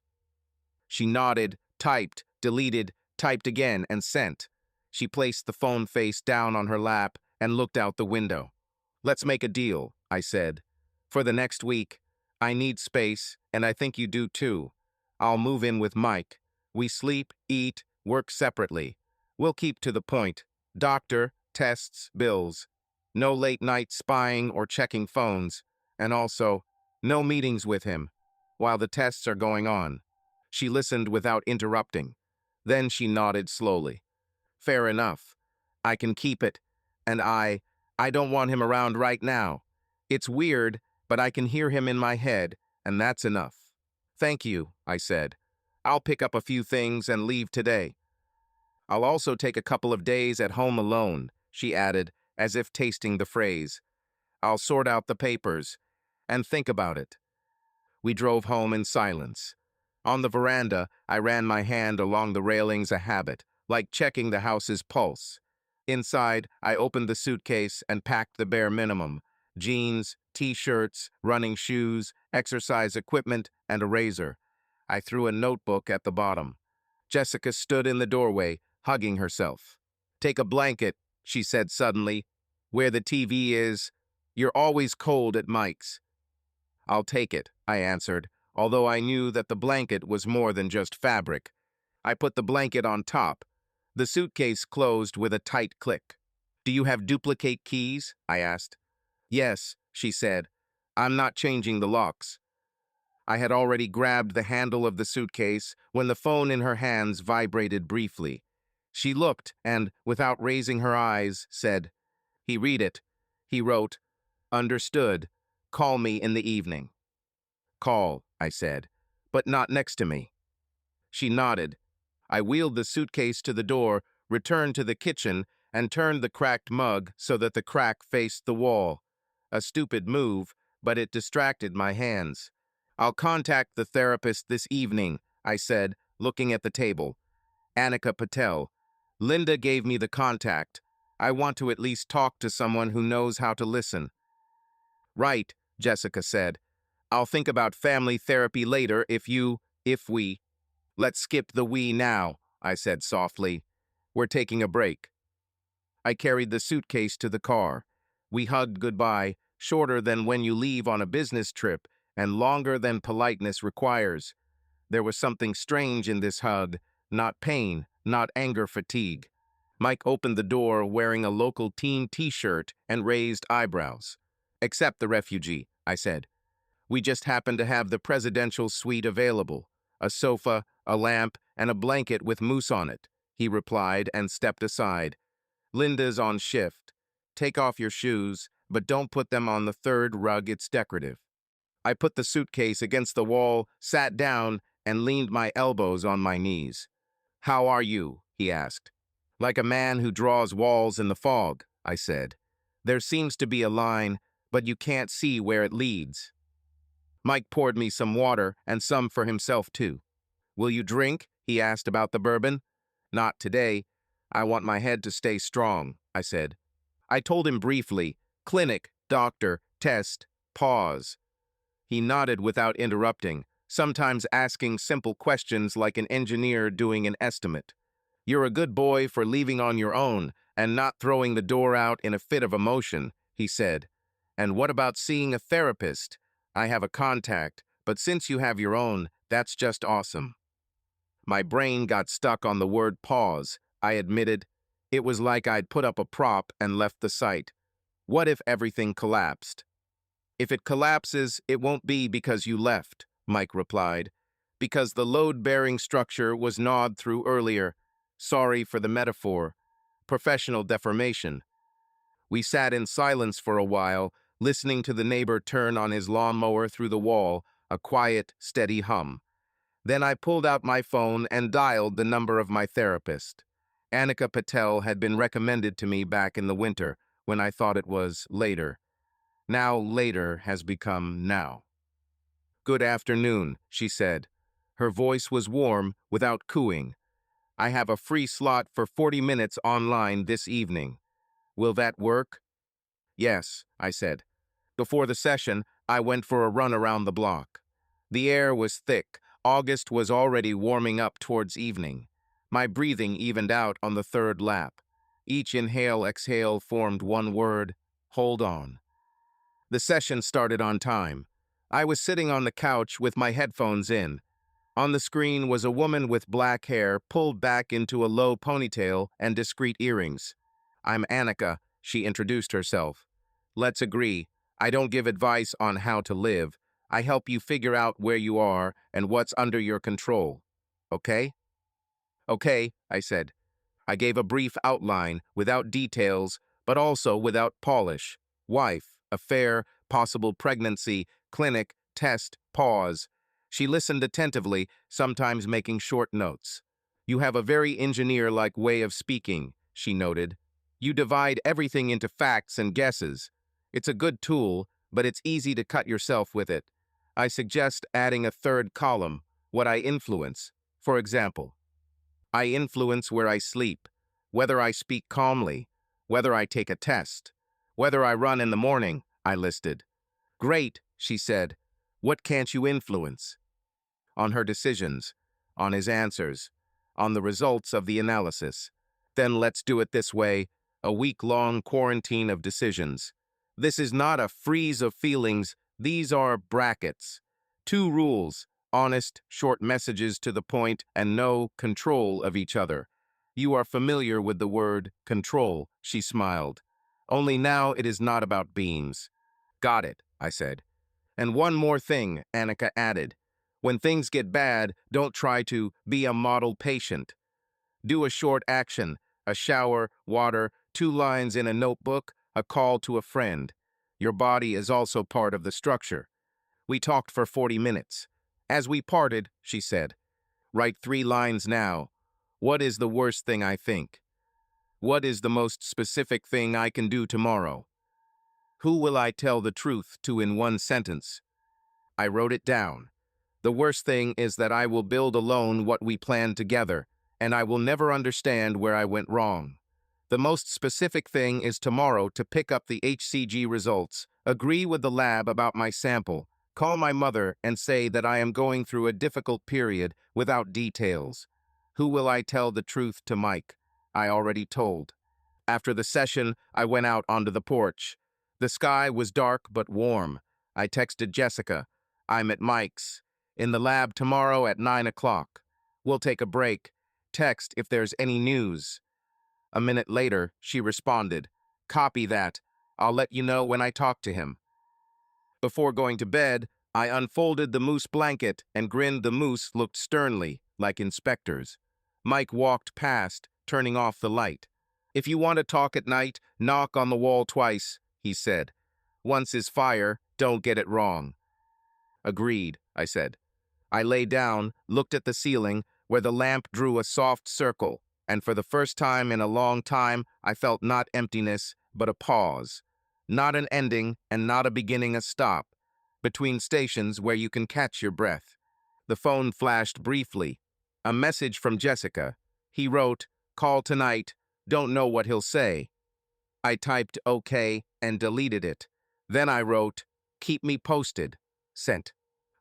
She nodded, typed, deleted, typed again, and sent. She placed the phone face down on her lap and looked out the window. "Let's make a deal," I said. "For the next week, I need space, and I think you do too. I'll move in with Mike. We sleep, eat, work separately. We'll keep to the point. Doctor, tests, bills. No late night spying or checking phones. And also, no meetings with him while the tests are going on." She listened without interrupting. Then she nodded slowly. "Fair enough. I can keep it. And I don't want him around right now. It's weird, but I can hear him in my head, and that's enough." "Thank you," I said. "I'll pick up a few things and leave today. I'll also take a couple of days at home alone," she added, as if tasting the phrase. "I'll sort out the papers and think about it." We drove home in silence. On the veranda, I ran my hand along the railings, a habit, like checking the house's pulse. Inside, I opened the suitcase and packed the bare minimum: jeans, t-shirts, running shoes, exercise equipment, and a razor. I threw a notebook at the bottom. Jessica stood in the doorway, hugging herself. "Take a blanket," she said suddenly. "Where the TV is. You're always cold at Mike's." "I'll take it," I answered, although I knew that the blanket was more than just fabric. I put the blanket on top. The suitcase closed with a tight click. "Do you have duplicate keys?" I asked. "Yes," she said. "I'm not changing the locks." I had already grabbed the handle of the suitcase when the phone in her hands vibrated briefly. She looked and, without raising her eyes, said, "He read it." He wrote, "Understood. Call me in the evening." "Call," I said, "but not next to me." She nodded. I wheeled the suitcase to the door, returned to the kitchen, and turned the cracked mug so that the crack faced the wall. A stupid move, but it distracted my hands. "I'll contact the therapist this evening," I said, looking at the table. "Annika Patel. Linda gave me the contact. I want to at least talk to someone who knows how to listen." "Right," Jessica said. "I'll think about family therapy later if we. Let's skip the we now," I said softly. "We're taking a break." I carried the suitcase to the car. We hugged goodbye, shorter than when you leave on a business trip and longer than politeness requires. There was something strange in this hug, not pain, not anger fatigue. Mike opened the door wearing a local team t-shirt and raised eyebrows. "Accept the refugee," I said. "We just happen to have the presidential suite available. A sofa, a lamp, and a blanket with mousse on it," he replied and stepped aside. "Linda's on shift. Take off your shoes, but don't put them on the third rug, it's decorative." I put the suitcase against the wall, sat down, and leaned my elbows on my knees. "How are you?" he asked. "Like a man who draws walls in the fog," I said. "There seems to be a line, but you can't see where it leads." Mike poured me some water and some for himself too. "Will you drink?" he asked about the bourbon. "Not today. I want my head to stay strong," I said. I told him briefly: clinic, doctor, test, pause. He nodded without interrupting, sometimes asking simple questions like an engineer doing an estimate. "You're a good boy for leaving on your own and not throwing the door out in a fit of emotion," he said. "And what about seeing a therapist? I have a contact, but since you have your own, that's just awesome." My brain got stuck on the word pause, I admitted. It was like I'd put up a prop and left the site. What if everything collapsed? If it collapses, it won't be because you left, Mike replied, because the load-bearing structure was gnawed through earlier. Sorry for the metaphor. Professional deformation. We sat in silence for a while, listening to the neighbor turn on his lawnmower through the wall, a quiet, steady hum. Then I pulled out my phone and dialed the number of my therapist. Annika Patel had been recommended to me back in the winter, when I thought it was later. Now later has become now. "Good afternoon," she said. Her voice was warm, without cooing. "I have a free slot for 40 minutes online this evening. Will that work?" "Yes," I said. Before the session, I went for a run around the block. The air was thick. August was already warming up towards evening. My breathing evened out on the third lap. Each inhale-exhale formed one word: hold on. The session started on time. I was sitting on the couch with my headphones in. On the screen was a woman with black hair pulled back into a low ponytail and discreet earrings. "I'm Annika," she introduced herself. "Let's agree, I don't give advice on how to live. I help you figure out where you are and what's under your control. Okay?" "Okay," I said. I gave a brief outline, without details, but also without polish. Wife, affair, possible pregnancy, clinic, test, pause. She listened attentively, sometimes making short notes. "You have a very engineer-like way of speaking," she noted. "You divide everything into facts and guesses. It's a good tool, but it's easy to cut yourself with it. I suggest adding a third column, what I influence. For example, I influence where I sleep, whether I speak calmly, whether I take a test, whether I run in the morning," I listed. "Great," she said. "What can't you influence?" "On her decisions, on his answers, on the results of the analysis." "Then let's do it this way, a week-long quarantine of decisions. This is not a freeze of feelings, these are brackets. 2 rules: honest, short messages to the point, and no control of each other." "You are familiar with the word control," she smiled. "Only now it is not about beans." "Got it," I said. "And one more thing," Annika added. "When things get bad, don't try to be a model patient. Do a short action, a shower, water, 2 lines in a notebook, a call to a friend. Your body is also part of the structure." We talked for 40 minutes. As we parted, she said, "Write 3 lines now. What is the worst thing I think? What is the most specific thing I can do tomorrow? Who will I tell the truth to in 1 sentence?" I wrote it down. "The worst thing is that I will build alone what we planned together, and I will never understand where I went wrong. The most specific thing is tomorrow to pick up the HCG results, agree with the lab about my sample, call my mother and say that I am going through a difficult period without details. Who will I tell the truth to Mike? I already told." After the session, I went out onto the porch. The sky was dark but warm. I texted Jessica, "I'm at Mike's. In the lab tomorrow at 9 o'clock. We'll take a break. Text if there's any news." A minute later, she responded, "Copy that. I'll let you know when I talk to him." Before going to bed, I unfolded the moose blanket and grinned. The moose looked sternly, like inspectors. Mike walked past, turning off the light. "If you want to talk at night, knock on the wall twice," he said. "Once is fire, don't get it wrong." "Agreed," I said. I lay down, looked at the ceiling, where the lamp drew a soft circle, and for the first time in a long time, I felt not emptiness, but a pause. Not an ending, and not a beginning, a stop. Between stations where you can catch your breath. The phone flashed briefly. A message from Jessica. He wrote, "Call tonight. Don't know what he'll say." I typed OK and deleted it. Then I wrote, "Keep me posted." Sent.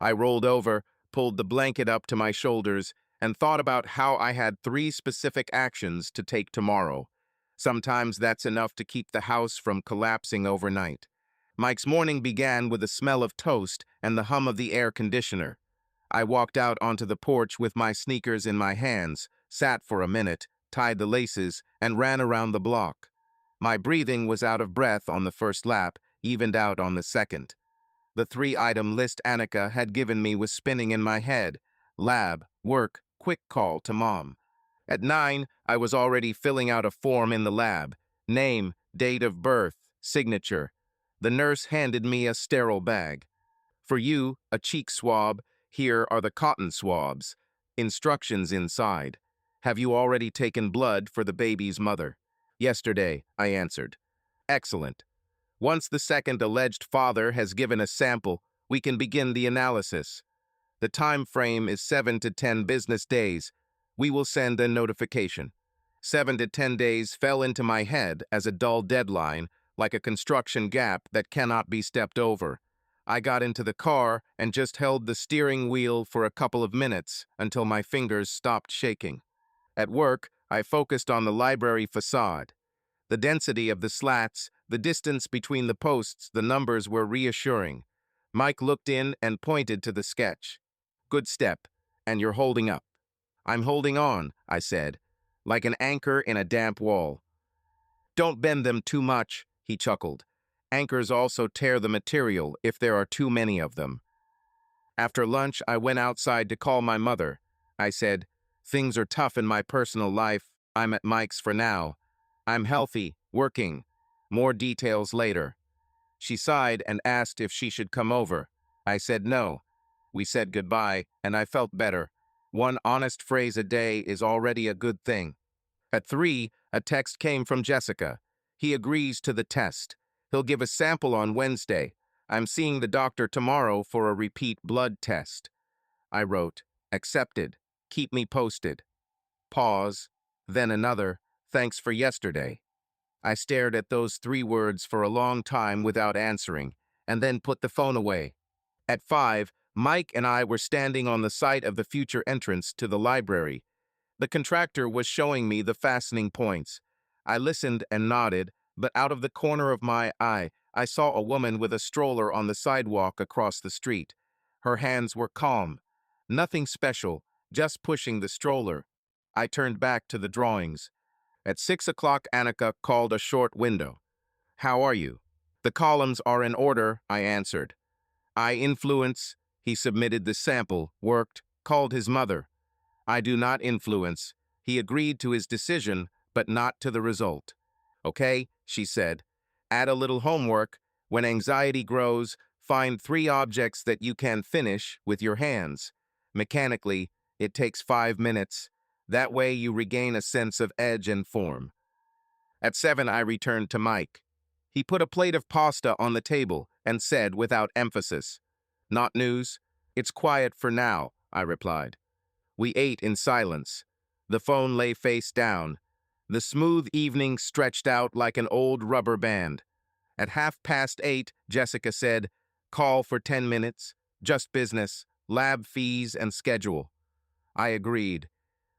I rolled over, pulled the blanket up to my shoulders, and thought about how I had 3 specific actions to take tomorrow. Sometimes that's enough to keep the house from collapsing overnight. Mike's morning began with the smell of toast and the hum of the air conditioner. I walked out onto the porch with my sneakers in my hands, sat for a minute, tied the laces, and ran around the block. My breathing was out of breath on the first lap, evened out on the second. The three-item list Annika had given me was spinning in my head. Lab, work, quick call to mom. At 9, I was already filling out a form in the lab. Name, date of birth, signature. The nurse handed me a sterile bag. For you, a cheek swab. Here are the cotton swabs. Instructions inside. Have you already taken blood for the baby's mother? Yesterday, I answered. Excellent. Once the second alleged father has given a sample, we can begin the analysis. The time frame is 7 to 10 business days. We will send a notification. 7 to 10 days fell into my head as a dull deadline, like a construction gap that cannot be stepped over. I got into the car and just held the steering wheel for a couple of minutes until my fingers stopped shaking. At work, I focused on the library facade. The density of the slats, the distance between the posts, the numbers were reassuring. Mike looked in and pointed to the sketch. Good step, and you're holding up. I'm holding on, I said, like an anchor in a damp wall. Don't bend them too much, he chuckled. Anchors also tear the material if there are too many of them. After lunch, I went outside to call my mother. I said, things are tough in my personal life. I'm at Mike's for now. I'm healthy, working. More details later. She sighed and asked if she should come over. I said no. We said goodbye, and I felt better. One honest phrase a day is already a good thing. At 3, a text came from Jessica. He agrees to the test. He'll give a sample on Wednesday. I'm seeing the doctor tomorrow for a repeat blood test. I wrote, accepted. Keep me posted. Pause. Then another, thanks for yesterday. I stared at those 3 words for a long time without answering, and then put the phone away. At 5, Mike and I were standing on the site of the future entrance to the library. The contractor was showing me the fastening points. I listened and nodded, but out of the corner of my eye, I saw a woman with a stroller on the sidewalk across the street. Her hands were calm. Nothing special, just pushing the stroller. I turned back to the drawings. At 6 o'clock, Annika called a short window. How are you? The columns are in order, I answered. I influence. He submitted the sample, worked, called his mother. I do not influence. He agreed to his decision, but not to the result. Okay, she said. Add a little homework. When anxiety grows, find 3 objects that you can finish with your hands. Mechanically, it takes 5 minutes. That way you regain a sense of edge and form. At 7, I returned to Mike. He put a plate of pasta on the table and said without emphasis, Not news? It's quiet for now, I replied. We ate in silence. The phone lay face down. The smooth evening stretched out like an old rubber band. At 8:30, Jessica said, Call for 10 minutes, just business, lab fees and schedule. I agreed.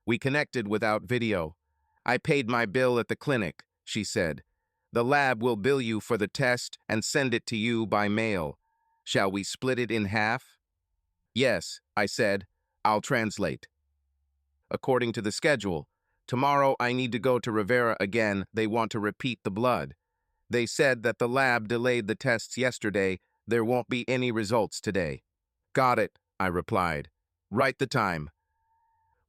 We connected without video. I paid my bill at the clinic, she said. The lab will bill you for the test and send it to you by mail. Shall we split it in half? Yes, I said. I'll translate. According to the schedule, tomorrow I need to go to Rivera again. They want to repeat the blood. They said that the lab delayed the tests yesterday. There won't be any results today. Got it, I replied. Write the time.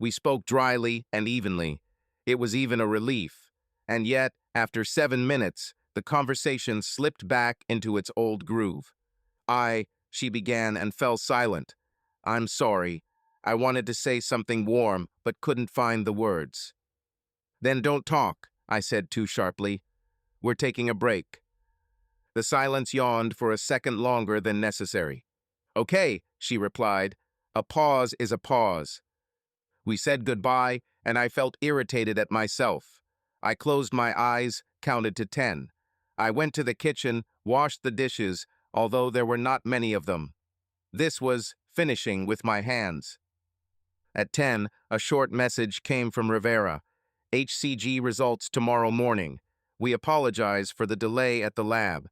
We spoke dryly and evenly. It was even a relief. And yet, after 7 minutes, the conversation slipped back into its old groove. She began and fell silent. I'm sorry. I wanted to say something warm, but couldn't find the words. Then don't talk, I said too sharply. We're taking a break. The silence yawned for a second longer than necessary. Okay, she replied. A pause is a pause. We said goodbye, and I felt irritated at myself. I closed my eyes, counted to 10. I went to the kitchen, washed the dishes, although there were not many of them. This was finishing with my hands. At 10, a short message came from Rivera. HCG results tomorrow morning. We apologize for the delay at the lab.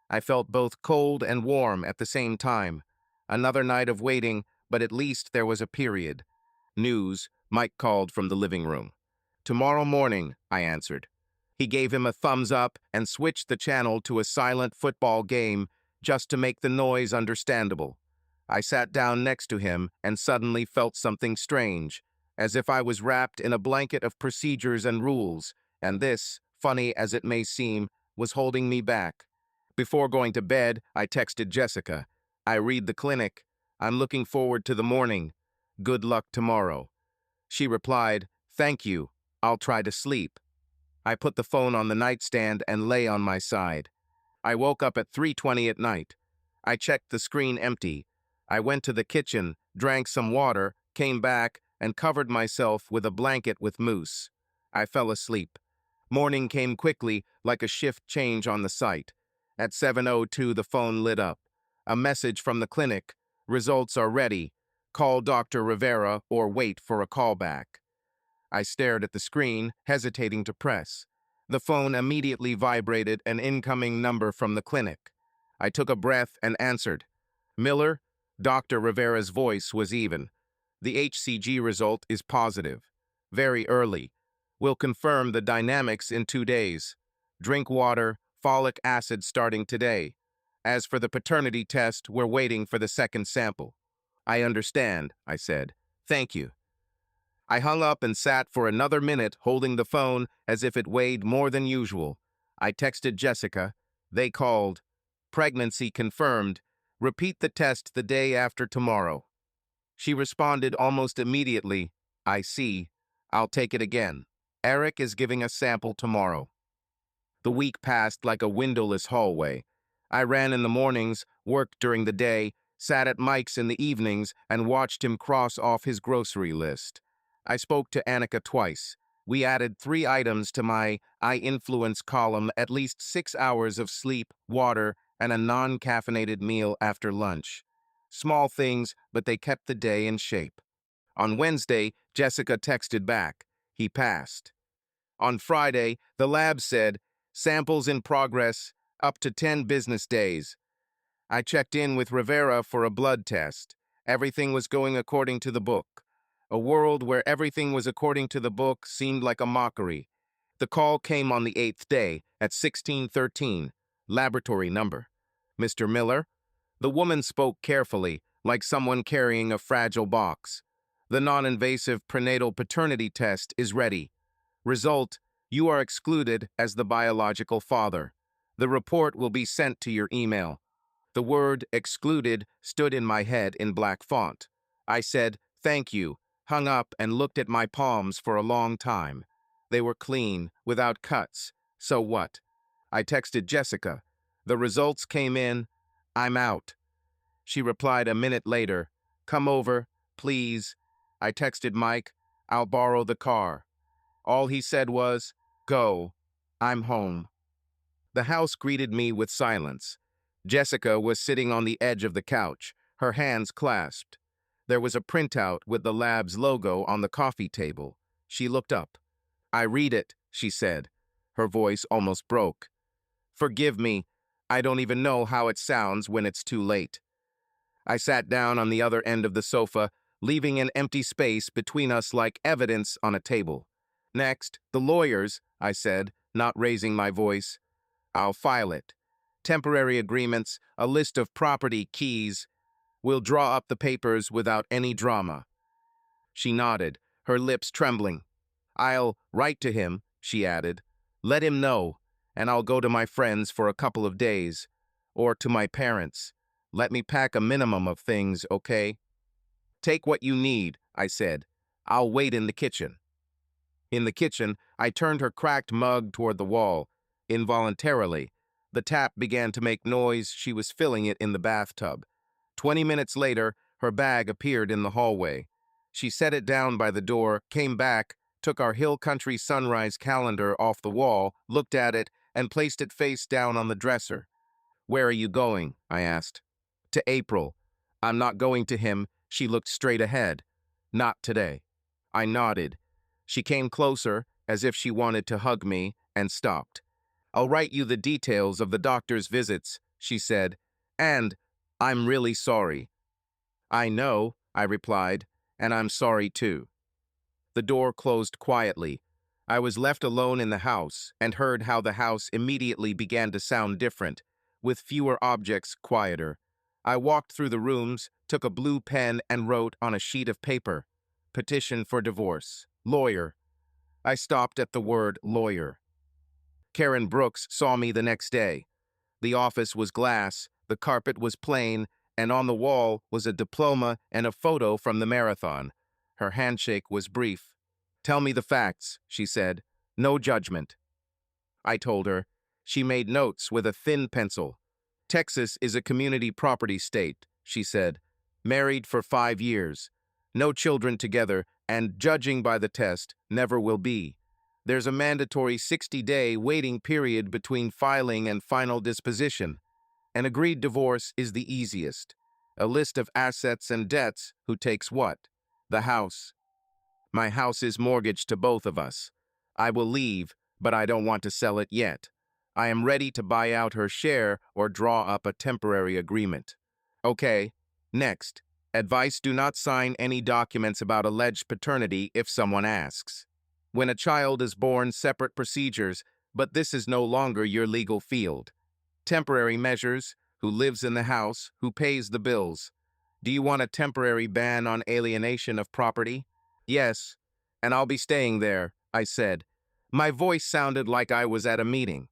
I felt both cold and warm at the same time. Another night of waiting, but at least there was a period. News, Mike called from the living room. Tomorrow morning, I answered. He gave him a thumbs up and switched the channel to a silent football game. just to make the noise understandable. I sat down next to him and suddenly felt something strange, as if I was wrapped in a blanket of procedures and rules, and this, funny as it may seem, was holding me back. Before going to bed, I texted Jessica. I read the clinic. I'm looking forward to the morning. Good luck tomorrow. She replied, thank you. I'll try to sleep. I put the phone on the nightstand and lay on my side. I woke up at 3:20 at night. I checked the screen empty. I went to the kitchen, drank some water, came back, and covered myself with a blanket with mousse. I fell asleep. Morning came quickly, like a shift change on the site. At 7:02, the phone lit up. A message from the clinic. Results are ready. Call Dr. Rivera or wait for a callback. I stared at the screen, hesitating to press. The phone immediately vibrated, an incoming number from the clinic. I took a breath and answered. Miller? Dr. Rivera's voice was even. The HCG result is positive. Very early. We'll confirm the dynamics in 2 days. Drink water, folic acid starting today. As for the paternity test, we're waiting for the second sample. I understand, I said. Thank you. I hung up and sat for another minute holding the phone as if it weighed more than usual. I texted Jessica. They called. Pregnancy confirmed. Repeat the test the day after tomorrow. She responded almost immediately. I see. I'll take it again. Eric is giving a sample tomorrow. The week passed like a windowless hallway. I ran in the mornings, worked during the day, sat at Mike's in the evenings, and watched him cross off his grocery list. I spoke to Annika twice. We added 3 items to my I influence column, at least 6 hours of sleep, water, and a non-caffeinated meal after lunch. Small things, but they kept the day in shape. On Wednesday, Jessica texted back. He passed. On Friday, the lab said, samples in progress, up to 10 business days. I checked in with Rivera for a blood test. Everything was going according to the book. A world where everything was according to the book seemed like a mockery. The call came on the 8th day at 1613, laboratory number. Mr. Miller? The woman spoke carefully, like someone carrying a fragile box. The non-invasive prenatal paternity test is ready. Result, you are excluded as the biological father. The report will be sent to your email. The word excluded stood in my head in black font. I said, thank you, hung up and looked at my palms for a long time. They were clean, without cuts. So what? I texted Jessica. The results came in. I'm out. She replied a minute later. Come over, please. I texted Mike. I'll borrow the car. All he said was, go. I'm home. The house greeted me with silence. Jessica was sitting on the edge of the couch, her hands clasped. There was a printout with the lab's logo on the coffee table. She looked up. I read it, she said. Her voice almost broke. Forgive me. I don't even know how it sounds when it's too late. I sat down on the other end of the sofa, leaving an empty space between us like evidence on a table. Next, the lawyers, I said, not raising my voice. I'll file it. Temporary agreements, a list of property keys. We'll draw up the papers without any drama. She nodded, her lips trembling. I'll write to him, she added. Let him know, and I'll go to my friends for a couple of days. Or to my parents. Let me pack a minimum of things, okay? Take what you need, I said. I'll wait in the kitchen. In the kitchen, I turned her cracked mug toward the wall. Involuntarily, the tap began to make noise. She was filling it in the bathtub. 20 minutes later, her bag appeared in the hallway. She set it down by the door, came back, took our Hill Country Sunrise calendar off the wall, looked at it, and placed it face down on the dresser. Where are you going? I asked. To April. I'm not going to him. She looked straight ahead. Not today. I nodded. She came closer, as if she wanted to hug me, and stopped. I'll write you the details of the doctor's visits, she said, and I'm really sorry. I know, I replied, and I'm sorry too. The door closed quietly. I was left alone in the house and heard how the house immediately began to sound different. with fewer objects, quieter. I walked through the rooms, took a blue pen and wrote on a sheet of paper, "Petition for divorce. Lawyer." I stopped at the word lawyer. Karen Brooks saw me the next day. The office was glass, the carpet was plain, and on the wall was a diploma and a photo from the marathon. Her handshake was brief. "Tell me the facts," she said. "No judgment." I told her. She made notes with a thin pencil. "Texas is a community property state," she said. "Married for 5 years. No children together, and judging by the test, never will be. There's a mandatory 60-day waiting period between filing and final disposition. An agreed divorce is the easiest. A list of assets and debts, who takes what? The house. My house is mortgaged to both of us. I will leave, but I don't want to sell it yet. I am ready to buy out her share or draw up a temporary agreement." Okay, next. Advice: do not sign any documents about alleged paternity if someone asks. When a child is born, separate procedures, but this is no longer your legal field. Temporary measures: who lives in the house, who pays the bills. Do you want a temporary ban on alienation of property? Yes, and I'll be staying there, I said. My voice sounded like I was at a meeting.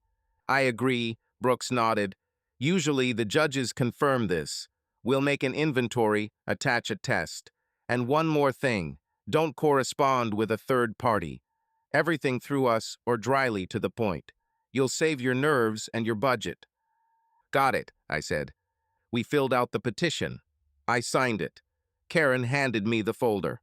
I agree, Brooks nodded. Usually the judges confirm this. We'll make an inventory, attach a test. And one more thing, don't correspond with a third party. Everything through us or dryly to the point. You'll save your nerves and your budget. Got it, I said. We filled out the petition. I signed it. Karen handed me the folder.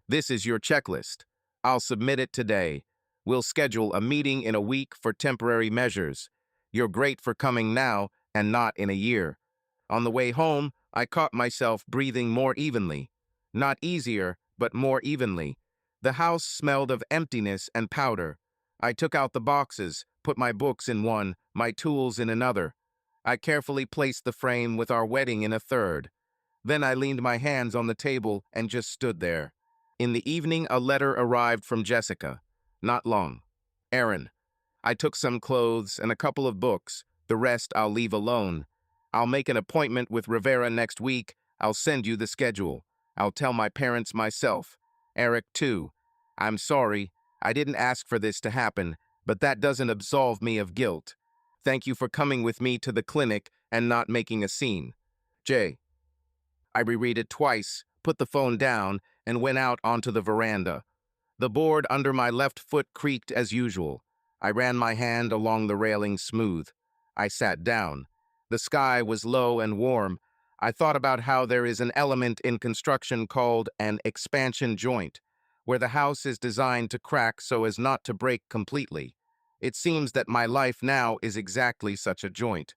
This is your checklist. I'll submit it today. We'll schedule a meeting in a week for temporary measures. You're great for coming now and not in a year. On the way home, I caught myself breathing more evenly. Not easier, but more evenly. The house smelled of emptiness and powder. I took out the boxes, put my books in one, my tools in another. I carefully placed the frame with our wedding in a third. Then I leaned my hands on the table and just stood there. In the evening, a letter arrived from Jessica. Not long. "Aaron, I took some clothes and a couple of books. The rest I'll leave alone. I'll make an appointment with Rivera next week. I'll send you the schedule. I'll tell my parents myself. Eric, too. I'm sorry. I didn't ask for this to happen, but that doesn't absolve me of guilt. Thank you for coming with me to the clinic and not making a scene. Jay." I reread it twice, put the phone down, and went out onto the veranda. The board under my left foot creaked as usual. I ran my hand along the railing smooth. I sat down. The sky was low and warm. I thought about how there is an element in construction called an expansion joint, where the house is designed to crack so as not to break completely. It seems that my life now is exactly such a joint.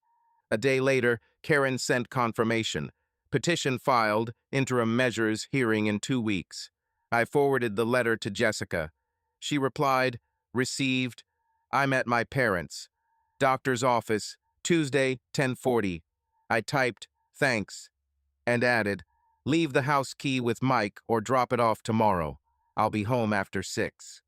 A day later, Karen sent confirmation. Petition filed, interim measures hearing in 2 weeks. I forwarded the letter to Jessica. She replied, "Received. I'm at my parents'. Doctor's office, Tuesday, 10:40. I typed, "Thanks," and added, "Leave the house key with Mike or drop it off tomorrow. I'll be home after 6.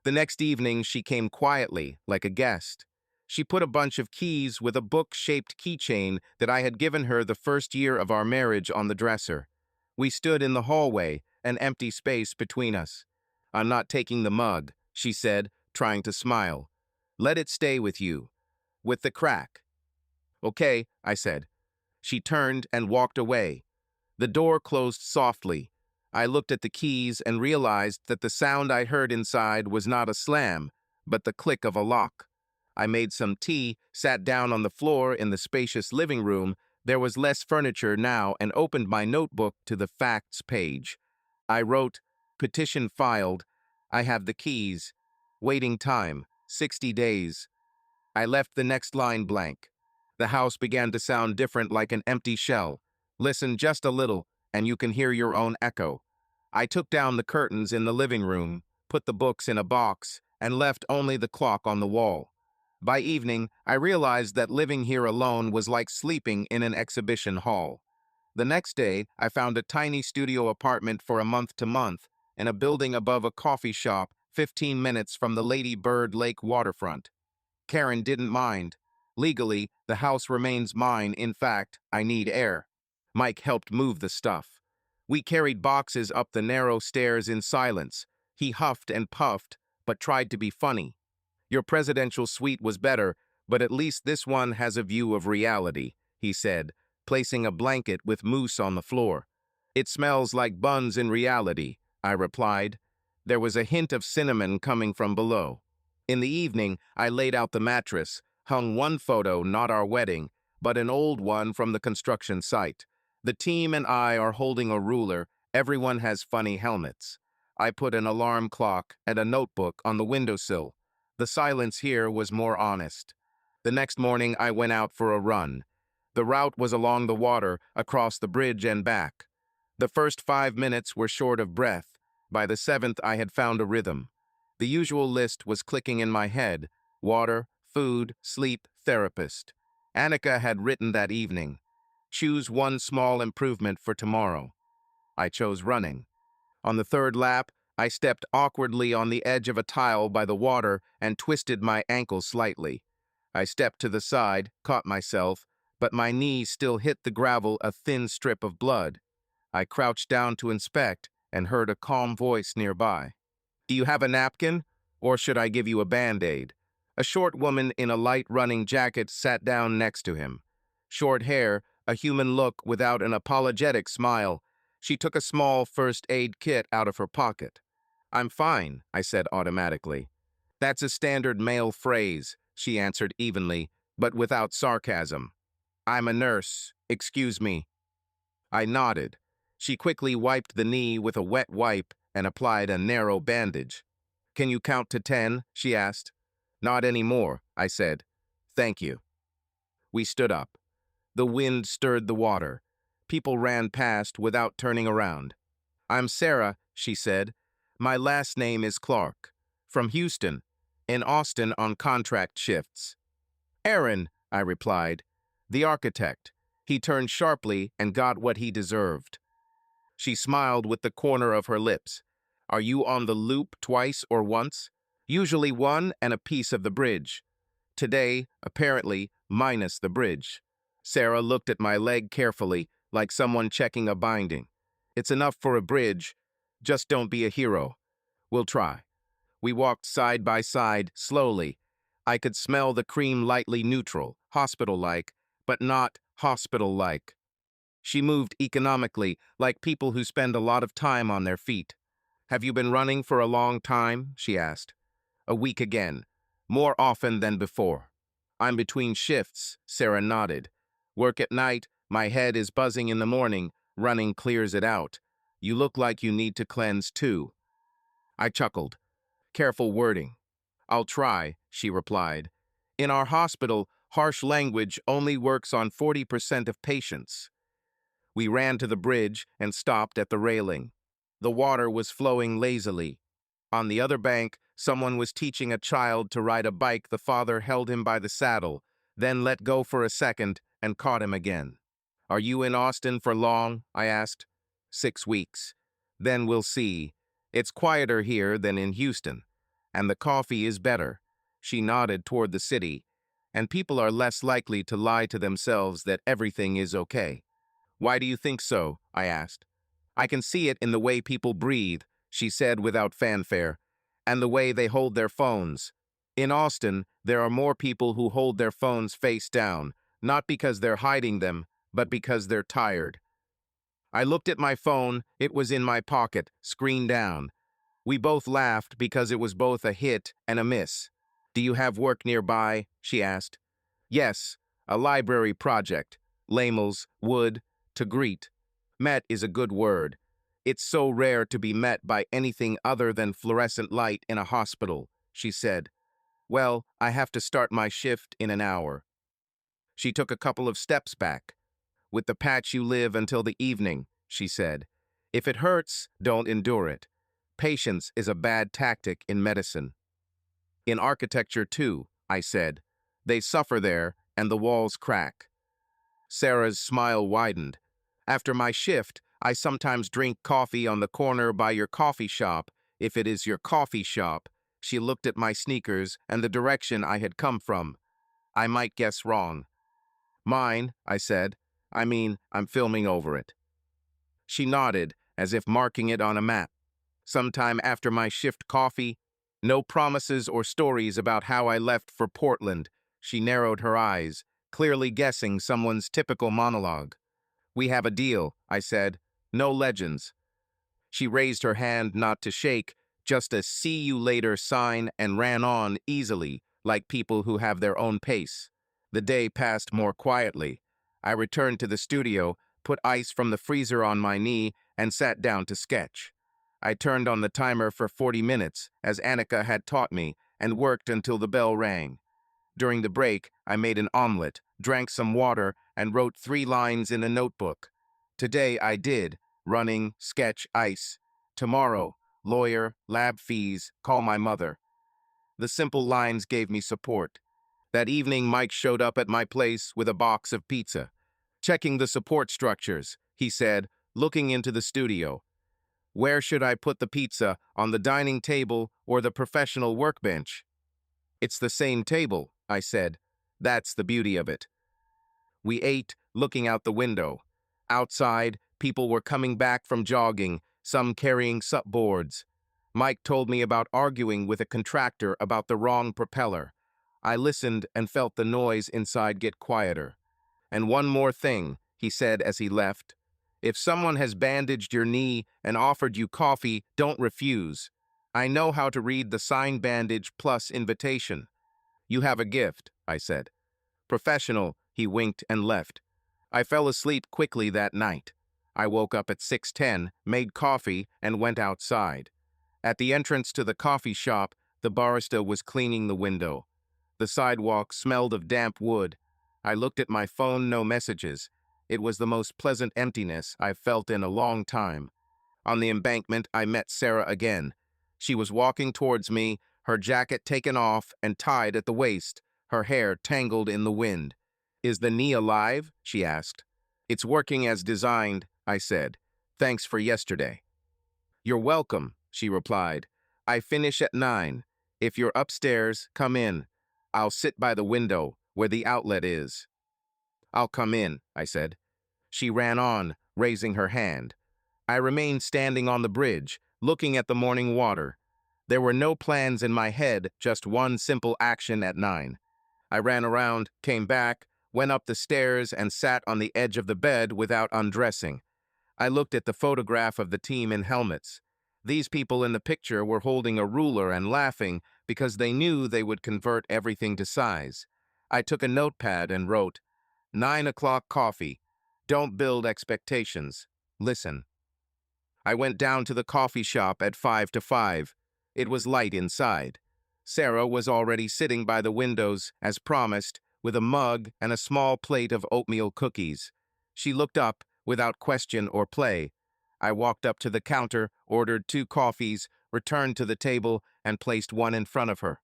The next evening, she came quietly, like a guest. She put a bunch of keys with a book-shaped keychain that I had given her the first year of our marriage on the dresser. We stood in the hallway, an empty space between us. "I'm not taking the mug," she said, trying to smile. "Let it stay with you. With the crack." "Okay," I said. She turned and walked away. The door closed softly. I looked at the keys and realized that the sound I heard inside was not a slam, but the click of a lock. I made some tea, sat down on the floor in the spacious living room. There was less furniture now, and opened my notebook to the facts page. I wrote, "Petition filed. I have the keys. Waiting time, 60 days. I left the next line blank. The house began to sound different, like an empty shell. Listen just a little, and you can hear your own echo. I took down the curtains in the living room, put the books in a box, and left only the clock on the wall. By evening, I realized that living here alone was like sleeping in an exhibition hall. The next day, I found a tiny studio apartment for a month to month, in a building above a coffee shop, 15 minutes from the Lady Bird Lake waterfront. Karen didn't mind. Legally, the house remains mine. In fact, I need air. Mike helped move the stuff. We carried boxes up the narrow stairs in silence. He huffed and puffed, but tried to be funny. Your presidential suite was better, but at least this one has a view of reality, he said, placing a blanket with mousse on the floor. It smells like buns in reality, I replied. There was a hint of cinnamon coming from below. In the evening, I laid out the mattress, hung one photo, not our wedding, but an old one from the construction site. The team and I are holding a ruler. Everyone has funny helmets. I put an alarm clock and a notebook on the windowsill. The silence here was more honest. The next morning, I went out for a run. The route was along the water, across the bridge and back. The first 5 minutes were short of breath. By the seventh, I had found a rhythm. The usual list was clicking in my head: water, food, sleep, therapist. Annika had written that evening. Choose one small improvement for tomorrow. I chose running. On the third lap, I stepped awkwardly on the edge of a tile by the water and twisted my ankle slightly. I stepped to the side, caught myself, but my knee still hit the gravel, a thin strip of blood. I crouched down to inspect and heard a calm voice nearby. Do you have a napkin, or should I give you a Band-Aid? A short woman in a light running jacket sat down next to him. Short hair, a human look without an apologetic smile. She took a small first aid kit out of her pocket. I'm fine, I said automatically. That's a standard male phrase, she answered evenly, but without sarcasm. I'm a nurse, excuse me. I nodded. She quickly wiped the knee with a wet wipe and applied a narrow bandage. Can you count to 10? She asked. Not anymore, I said. Thank you. We stood up. The wind stirred the water. People ran past without turning around. I'm Sarah, she said. My last name is Clark. From Houston. In Austin on contract shifts. Aaron, I replied. The architect. He turned sharply and got what he deserved. She smiled with the corner of her lips. Are you on the loop twice or once? Usually one and a piece of the bridge. Today, apparently, minus the bridge. Sarah looked at my leg carefully, like someone checking a binding. It's enough for a bridge. Just don't be a hero. We'll try. We walked side by side, slowly. I could smell the cream lightly neutral, hospital-like, but not hospital-like. She moved economically, like people who spend a lot of time on their feet. Have you been running for a long time? She asked. A week again, more often than before. I'm between shifts, Sarah nodded. Work at night, my head is buzzing in the morning, running clears it out. You look like you need to cleanse too. I chuckled. Careful wording. I'll try, she replied. In our hospital, harsh language only works on 40% of patients. We ran to the bridge and stopped at the railing. The water was flowing lazily. On the other bank, someone was teaching a child to ride a bike. The father held him by the saddle, then let go for a second and caught him again. Are you in Austin for long? I asked. 6 weeks. Then we'll see. It's quieter here than in Houston, and the coffee is better. She nodded toward the city, and people are less likely to lie to themselves that everything is okay. Why do you think so? I asked. I can see it in the way people breathe, she said without fanfare, and the way they hold their phones. In Austin, there are more people who hold their phones face down, not because they're hiding them, but because they're tired. I looked at my phone. It was in my pocket, screen down. We both laughed because it was both a hit and a miss. Do you have work nearby? She asked. Yes, a library project. Lamels, wood, to greet. Met is a good word. It's so rare to be met by anything other than fluorescent light in a hospital, she said. Well, I have to start my shift in an hour. She took a couple of steps back. With the patch you live until the evening, she said. If it hurts, don't endure it. Patience is a bad tactic in medicine. In architecture too, I said. They suffer there, and the walls crack. Sarah's smile widened. After my shift, I sometimes drink coffee on the corner by your coffee shop, if it is your coffee shop. She looked at my sneakers and the direction I had come from. I might guess wrong. Mine, I said. I mean, I'm filming over it. She nodded, as if marking it on a map. Sometime after my shift coffee, no promises or stories about how I left for Portland. She narrowed her eyes, clearly guessing someone's typical monologue. We have a deal, I said. No legends. She raised her hand not to shake, just a see you later sign, and ran on easily, like people who have their own pace. The day passed more quietly. I returned to the studio, put ice from the freezer on my knee, and sat down to sketch. I turned on the timer for 40 minutes, as Annika had taught me, and worked until the bell rang. During the break, I made an omelet, drank some water, and wrote 3 lines in a notebook. Today I did, running, sketch, ice. Tomorrow, lawyer, lab fees, call my mother. The simple lines gave me support. That evening, Mike showed up at my place with a box of pizza. Checking the support structures, he said, looking into the studio. Where should I put the pizza, on the dining table or the professional workbench? It's the same table, I said. That's the beauty of it. We ate, looking out the window. Outside, people were coming back from jogging, some carrying sup boards. Mike told me about arguing with a contractor about the wrong propeller. I listened and felt the noise inside get quieter. And one more thing, he said as he left. If someone has bandaged your knee and offered you coffee, don't refuse. I know how to read the sign bandage plus invitation. You have a gift, I said. Professional, he winked and left. I fell asleep quickly that night. I woke up at 6:10, made coffee, and went outside. At the entrance to the coffee shop, the barista was cleaning the window. The sidewalk smelled of damp wood. I looked at my phone, no messages. It was the most pleasant emptiness I've felt in a long time. On the embankment, I met Sarah again. She was walking towards me, her jacket taken off and tied at the waist, her hair tangled in the wind. Is the knee alive? She asked. It's working as designed, I said. Thanks for yesterday. You're welcome, she replied. I finish at 9. If you're upstairs, come in. I'll sit by the window, where the outlet is. I'll come in, I said. She ran on, raising her hand. I remained standing on the bridge, looking at the morning water. There were no plans in my head, just one simple action at 9. I ran around, came back, went up the stairs, and sat on the edge of the bed without undressing. I looked at the photograph of the team in helmets. These people in the picture were holding a ruler and laughing because they knew they would convert everything to size. I took a notepad and wrote, 9 o'clock coffee. Don't build expectations. Listen. I went down to the coffee shop at 5 to 5. It was light inside. Sarah was already sitting by the windows, as promised, with a mug and a small plate of oatmeal cookies. She looked up, without question or play. I walked up to the counter, ordered 2 coffees, returned to the table, and placed one in front of her.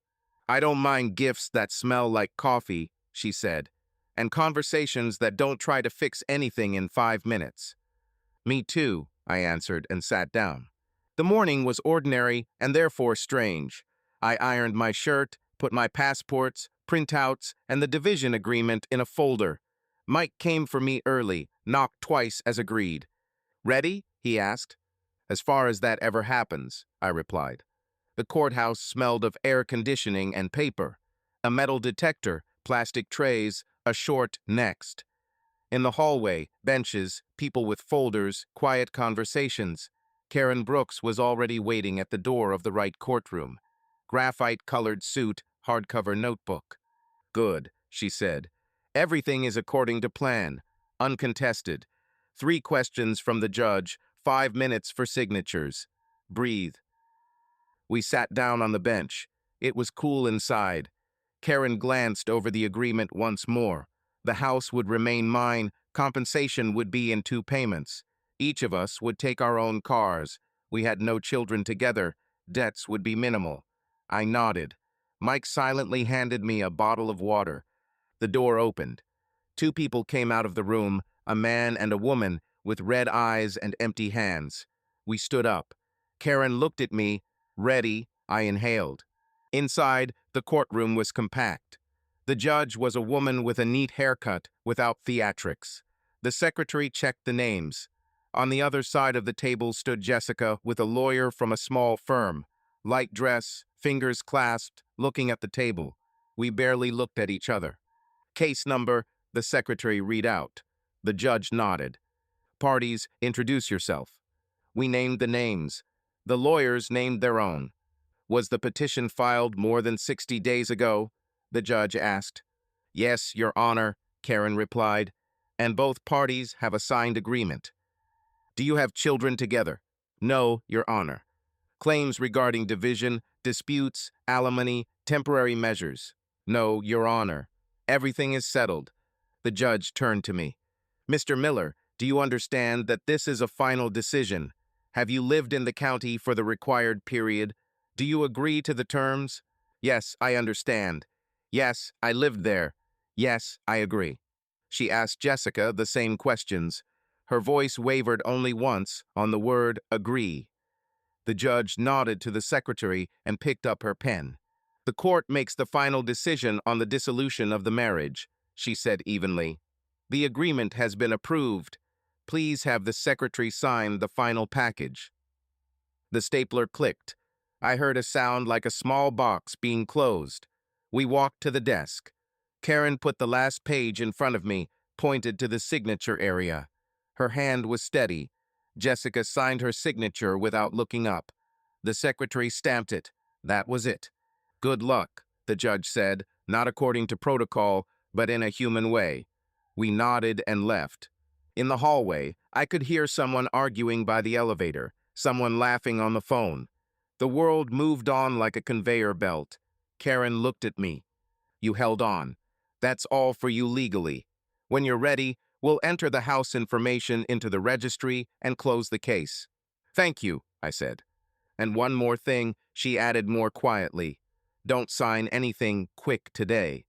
I don't mind gifts that smell like coffee, she said, and conversations that don't try to fix anything in 5 minutes. Me too, I answered and sat down. The morning was ordinary and therefore strange. I ironed my shirt, put my passports, printouts, and the division agreement in a folder. Mike came for me early, knocked twice as agreed. Ready? He asked. As far as that ever happens, I replied. The courthouse smelled of air conditioning and paper. A metal detector, plastic trays, a short next. In the hallway, benches, people with folders, quiet conversations. Karen Brooks was already waiting at the door of the right courtroom. Graphite-colored suit, hardcover notebook. Good, she said. Everything is according to plan. Uncontested. 3 questions from the judge, 5 minutes for signatures. Breathe. We sat down on the bench. It was cool inside. Karen glanced over the agreement once more. The house would remain mine. Compensation would be in 2 payments. Each of us would take our own cars. We had no children together. Debts would be minimal. I nodded. Mike silently handed me a bottle of water. The door opened. 2 people came out of the room, a man and a woman, with red eyes and empty hands. We stood up. Karen looked at me. Ready, I inhaled. Inside, the courtroom was compact. The judge was a woman with a neat haircut without theatrics. The secretary checked the names. On the other side of the table stood Jessica with a lawyer from a small firm. Light dress, fingers clasped, looking at the table. We barely looked at each other. Case number, the secretary read out. The judge nodded. Parties, introduce yourself. We named the names. The lawyers named their own. Was the petition filed more than 60 days ago? The judge asked. Yes, Your Honor, Karen replied, and both parties have a signed agreement. Do you have children together? No, Your Honor. Claims regarding division, disputes, alimony, temporary measures? No, Your Honor. Everything is settled. The judge turned to me. Mr. Miller, do you understand that this is a final decision? Have you lived in the county for the required period? Do you agree to the terms? Yes, I understand. Yes, I lived there. Yes, I agree. She asked Jessica the same questions. Her voice wavered only once on the word agree. The judge nodded to the secretary and picked up her pen. The court makes the final decision on the dissolution of the marriage, she said evenly. The agreement has been approved. Please have the secretary sign the final package. The stapler clicked. I heard a sound like a small box being closed. We walked to the desk. Karen put the last page in front of me, pointed to the signature area. Her hand was steady. Jessica signed her signature without looking up. The secretary stamped it. That was it. Good luck, the judge said, not according to protocol, but in a human way. We nodded and left. In the hallway, I could hear someone arguing by the elevator, someone laughing on the phone. The world moved on like a conveyor belt. Karen looked at me. You held on. That's all for you legally. When you're ready, we'll enter the house information into the registry and close the case. Thank you, I said. And one more thing, she added more quietly. Don't sign anything quick today.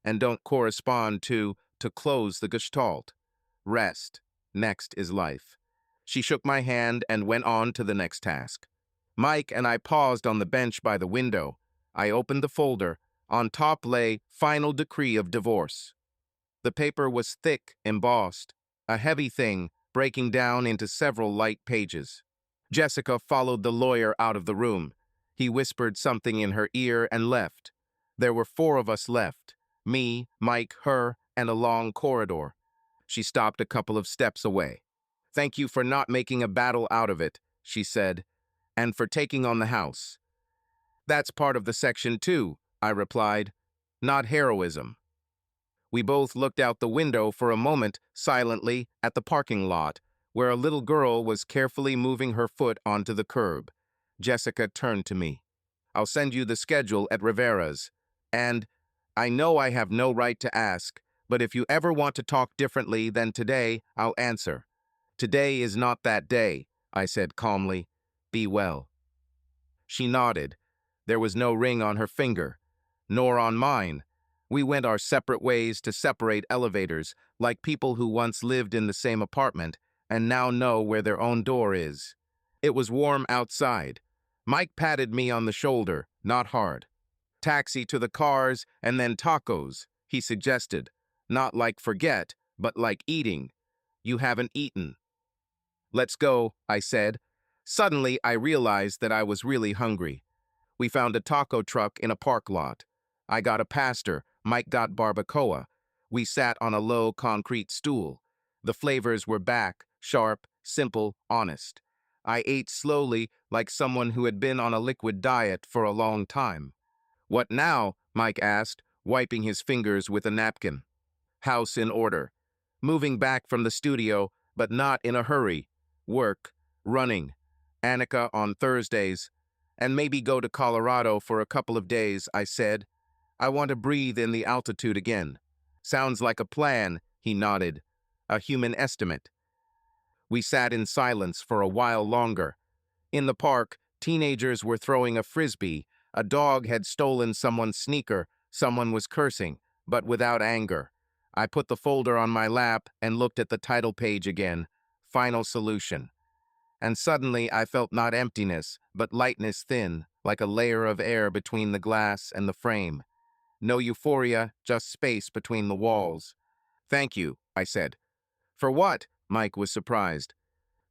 And don't correspond to close the gestalt. Rest. Next is life. She shook my hand and went on to the next task. Mike and I paused on the bench by the window. I opened the folder. On top lay Final Decree of Divorce. The paper was thick, embossed, a heavy thing breaking down into several light pages. Jessica followed the lawyer out of the room. He whispered something in her ear and left. There were 4 of us left, me, Mike, her, and a long corridor. She stopped a couple of steps away. Thank you for not making a battle out of it, she said, and for taking on the house. That's part of the section too, I replied. Not heroism. We both looked out the window for a moment, silently, at the parking lot, where a little girl was carefully moving her foot onto the curb. Jessica turned to me. I'll send you the schedule at Rivera's. And I know I have no right to ask, but if you ever want to talk differently than today, I'll answer. Today is not that day, I said calmly. Be well. She nodded. There was no ring on her finger, nor on mine. We went our separate ways to separate elevators, like people who once lived in the same apartment and now know where their own door is. It was warm outside. Mike patted me on the shoulder, not hard. Taxi to the cars and then tacos, he suggested. Not like forget, but like eating. You haven't eaten. Let's go, I said. Suddenly, I realized that I was really hungry. We found a taco truck in a park lot. I got a pastor, Mike got barbacoa. We sat on a low concrete stool. The flavors were back, sharp, simple, honest. I ate slowly, like someone who had been on a liquid diet for a long time. What now? Mike asked, wiping his fingers with a napkin. House in order. Moving back from the studio, but not in a hurry. Work, running. Annika on Thursdays. And maybe go to Colorado for a couple of days, I said. I want to breathe in the altitude again. Sounds like a plan, he nodded. A human estimate. We sat in silence for a while longer. In the park, teenagers were throwing a frisbee. A dog had stolen someone's sneaker. Someone was cursing, but without anger. I put the folder on my lap and looked at the title page again. Final solution. And suddenly I felt not emptiness, but lightness thin, like a layer of air between the glass and the frame. No euphoria, just space between the walls. Thank you, I said. For what? Mike was surprised.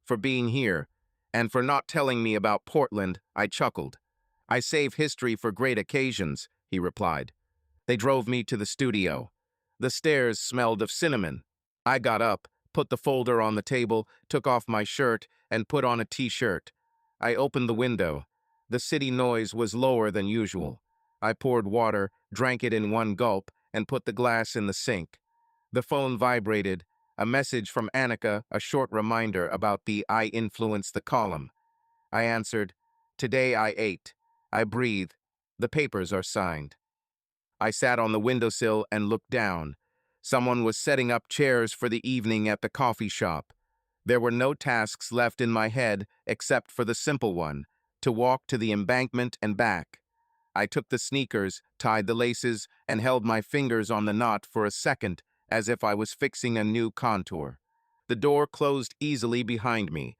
For being here, and for not telling me about Portland, I chuckled. I save history for great occasions, he replied. They drove me to the studio. The stairs smelled of cinnamon. I got up, put the folder on the table, took off my shirt, and put on a t-shirt. I opened the window. The city noise was lower than usual. I poured water, drank it in one gulp, and put the glass in the sink. The phone vibrated, a message from Annika, a short reminder about the I influenced the column. I answered, Today I ate. I breathe. The papers are signed. I sat on the windowsill and looked down. Someone was setting up chairs for the evening at the coffee shop. There were no tasks left in my head except for the simple one, to walk to the embankment and back. I took the sneakers, tied the laces, and held my fingers on the knot for a second, as if I was fixing a new contour. The door closed easily behind me.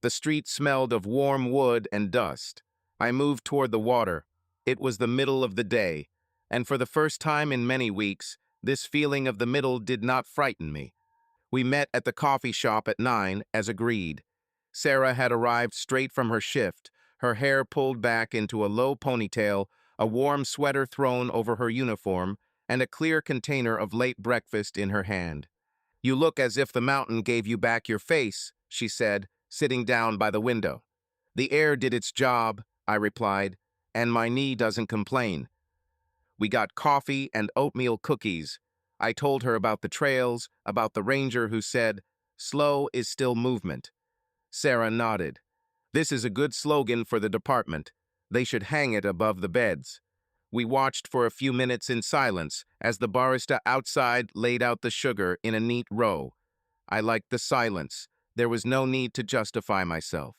The street smelled of warm wood and dust. I moved toward the water. It was the middle of the day, and for the first time in many weeks, this feeling of the middle did not frighten me. We met at the coffee shop at 9, as agreed. Sarah had arrived straight from her shift, her hair pulled back into a low ponytail, a warm sweater thrown over her uniform, and a clear container of late breakfast in her hand. You look as if the mountain gave you back your face, she said, sitting down by the window. The air did its job, I replied, and my knee doesn't complain. We got coffee and oatmeal cookies. I told her about the trails, about the ranger who said, slow is still movement. Sarah nodded. This is a good slogan for the department. They should hang it above the beds. We watched for a few minutes in silence as the barista outside laid out the sugar in a neat row. I liked the silence. There was no need to justify myself.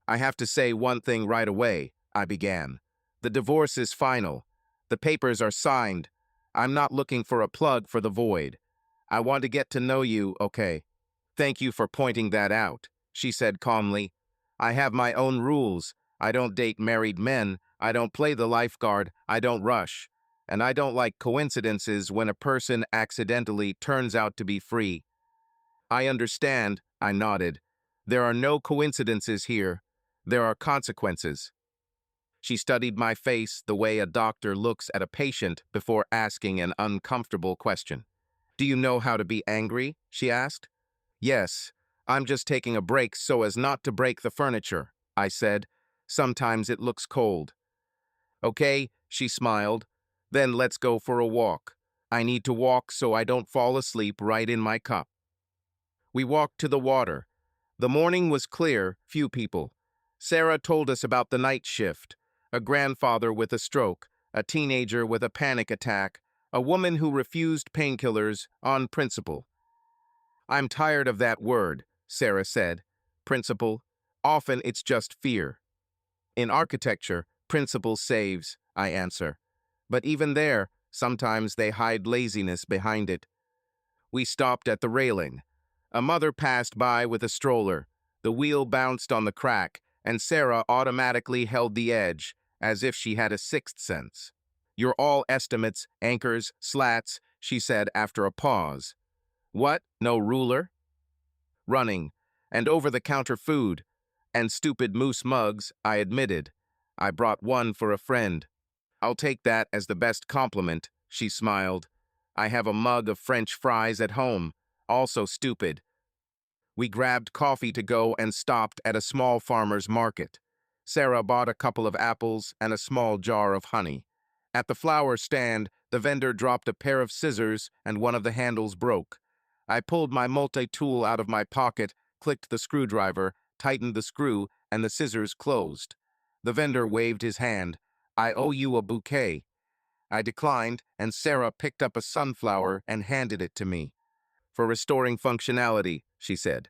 I have to say one thing right away, I began. The divorce is final. The papers are signed. I'm not looking for a plug for the void. I want to get to know you, okay? Thank you for pointing that out, she said calmly. I have my own rules. I don't date married men. I don't play the lifeguard. I don't rush. And I don't like coincidences when a person accidentally turns out to be free. I understand, I nodded. There are no coincidences here. There are consequences. She studied my face the way a doctor looks at a patient before asking an uncomfortable question. Do you know how to be angry? She asked. Yes, I'm just taking a break so as not to break the furniture, I said. Sometimes it looks cold. Okay, she smiled. Then let's go for a walk. I need to walk so I don't fall asleep right in my cup. We walked to the water. The morning was clear, few people. Sarah told us about the night shift, a grandfather with a stroke, a teenager with a panic attack, a woman who refused painkillers on principle. I'm tired of that word, Sarah said. Principle. Often it's just fear. In architecture, principle saves, I answer. But even there, sometimes they hide laziness behind it. We stopped at the railing. A mother passed by with a stroller. The wheel bounced on the crack, and Sarah automatically held the edge, as if she had a sixth sense. You're all estimates, anchors, slats, she said after a pause. What? No ruler? Running, and over-the-counter food, and stupid moose mugs, I admitted. I brought one for a friend. I'll take that as the best compliment, she smiled. I have a mug of French fries at home, also stupid. We grabbed coffee to go and stopped at a small farmer's market. Sarah bought a couple of apples and a small jar of honey. At the flower stand, the vendor dropped a pair of scissors and one of the handles broke. I pulled my multi-tool out of my pocket, clicked the screwdriver, tightened the screw, and the scissors closed. The vendor waved his hand. I owe you a bouquet. I declined, and Sarah picked up a sunflower and handed it to me. For restoring functionality, she said.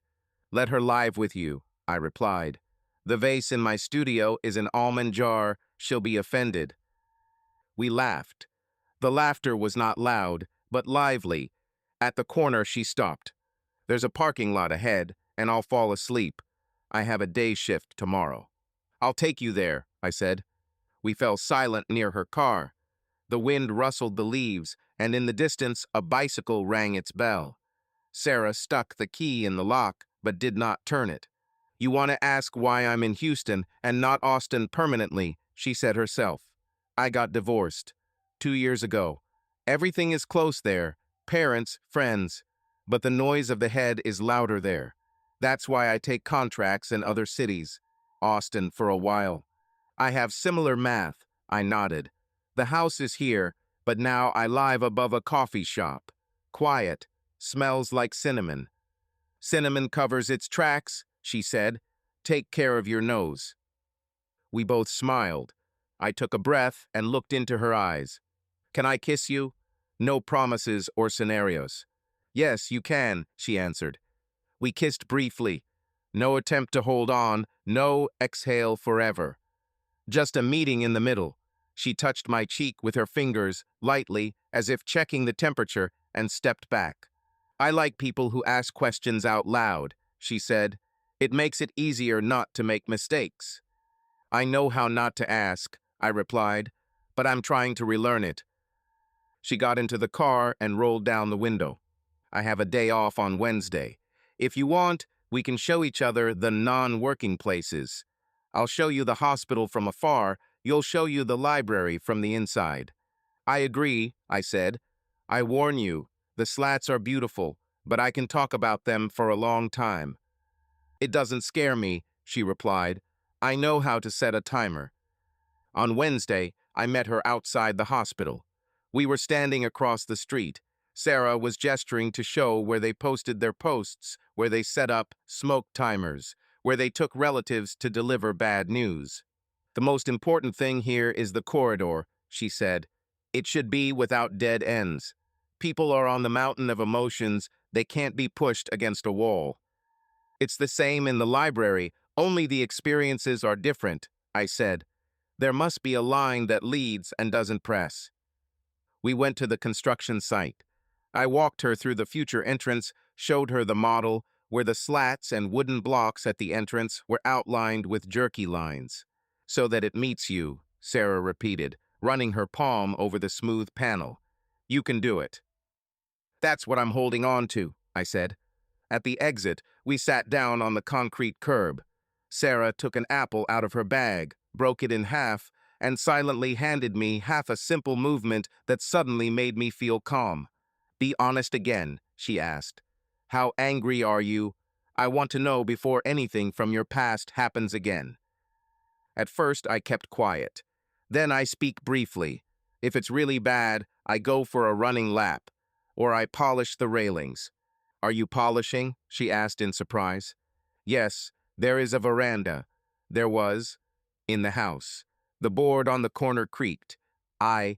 Let her live with you, I replied. The vase in my studio is an almond jar. She'll be offended. We laughed. The laughter was not loud, but lively. At the corner, she stopped. There's a parking lot ahead, and I'll fall asleep. I have a day shift tomorrow. I'll take you there, I said. We fell silent near her car. The wind rustled the leaves, and in the distance a bicycle rang its bell. Sarah stuck the key in the lock, but did not turn it. "You want to ask why I'm in Houston and not Austin permanently," she said herself. "I got divorced 2 years ago. Everything is close there, parents, friends, but the noise of the head is louder there. That's why I take contracts in other cities. Austin for a while. I have similar math." I nodded. "The house is here, but now I live above a coffee shop. Quiet, smells like cinnamon." "Cinnamon covers its tracks," she said. "Take care of your nose." We both smiled. I took a breath and looked into her eyes. "Can I kiss you?" No promises or scenarios. "Yes, you can," she answered. We kissed briefly. No attempt to hold on, no exhale forever. Just a meeting in the middle. She touched my cheek with her fingers, lightly, as if checking the temperature, and stepped back. "I like people who ask questions out loud," she said. "It makes it easier not to make mistakes." "I know how not to ask," I replied, "but I'm trying to relearn it." She got into the car and rolled down the window. "I have a day off on Wednesday. If you want, we can show each other the non-working places. I'll show you the hospital from afar, you'll show you the library from the inside." "I agree," I said. "I warn you, the slats are beautiful, but I can talk about them for a long time." "It doesn't scare me," she replied. "I know how to set a timer." On Wednesday, I met her outside the hospital. We were standing across the street. Sarah was gesturing to show where they posted their posts, where they set up smoke timers, where they took relatives to deliver bad news. "The most important thing here is the corridor," she said. "It should be without dead ends. People are on the mountain of emotions, they can't be pushed against a wall." "It's the same in the library, only the experiences are different," I said. "There must be a line that leads and doesn't press." We went to the construction site. I walked her through the future entrance, showed her the model, where the slats and wooden blocks at the entrance were outlined with jerky lines. "So that it meets you," Sarah repeated, running her palm over the smooth panel. "You can do it." "That's what I'm holding on to," I said. At the exit, we sat down on the concrete curb. Sarah took an apple out of her bag, broke it in half, and silently handed me half a simple movement that suddenly made me feel calm. "Be honest again," she asked. "How angry are you? I want to know before anything from your past happens again." At first, I kept quiet. Then I speak briefly. If it's really bad, I go for a running lap, or I polish the railings. "Are you polishing?" she asked in surprise. "Yes, there is a veranda. There was, in the house." The board on the corner creaked. I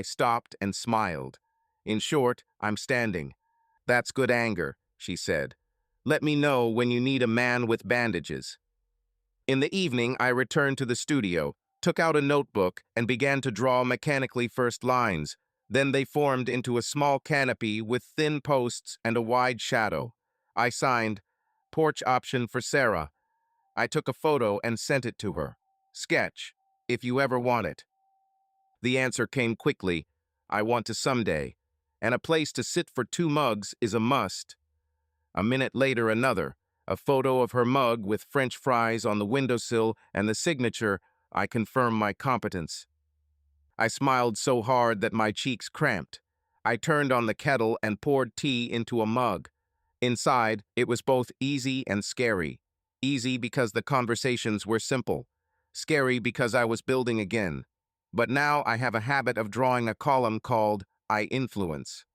stopped and smiled. "In short, I'm standing." "That's good anger," she said. "Let me know when you need a man with bandages." In the evening, I returned to the studio, took out a notebook, and began to draw mechanically first lines. Then they formed into a small canopy with thin posts and a wide shadow. I signed, "Porch option for Sarah." I took a photo and sent it to her. "Sketch, if you ever want it." The answer came quickly. "I want to someday. And a place to sit for 2 mugs is a must." A minute later, another. A photo of her mug with French fries on the windowsill and the signature, "I confirm my competence." I smiled so hard that my cheeks cramped. I turned on the kettle and poured tea into a mug. Inside, it was both easy and scary. Easy because the conversations were simple. Scary because I was building again. But now I have a habit of drawing a column called "I Influence."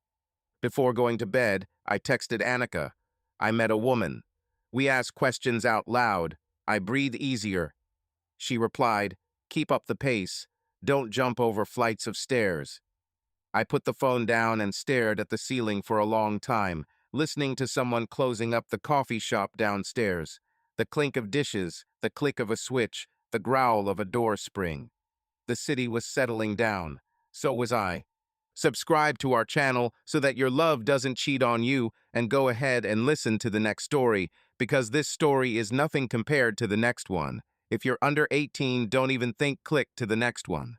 Before going to bed, I texted Annika. "I met a woman." We asked questions out loud. I breathe easier. She replied, "Keep up the pace. Don't jump over flights of stairs." I put the phone down and stared at the ceiling for a long time, listening to someone closing up the coffee shop downstairs. The clink of dishes, the click of a switch, the growl of a door spring. The city was settling down. So was I. Subscribe to our channel so that your love doesn't cheat on you, and go ahead and listen to the next story, because this story is nothing compared to the next one. If you're under 18, don't even think click to the next one.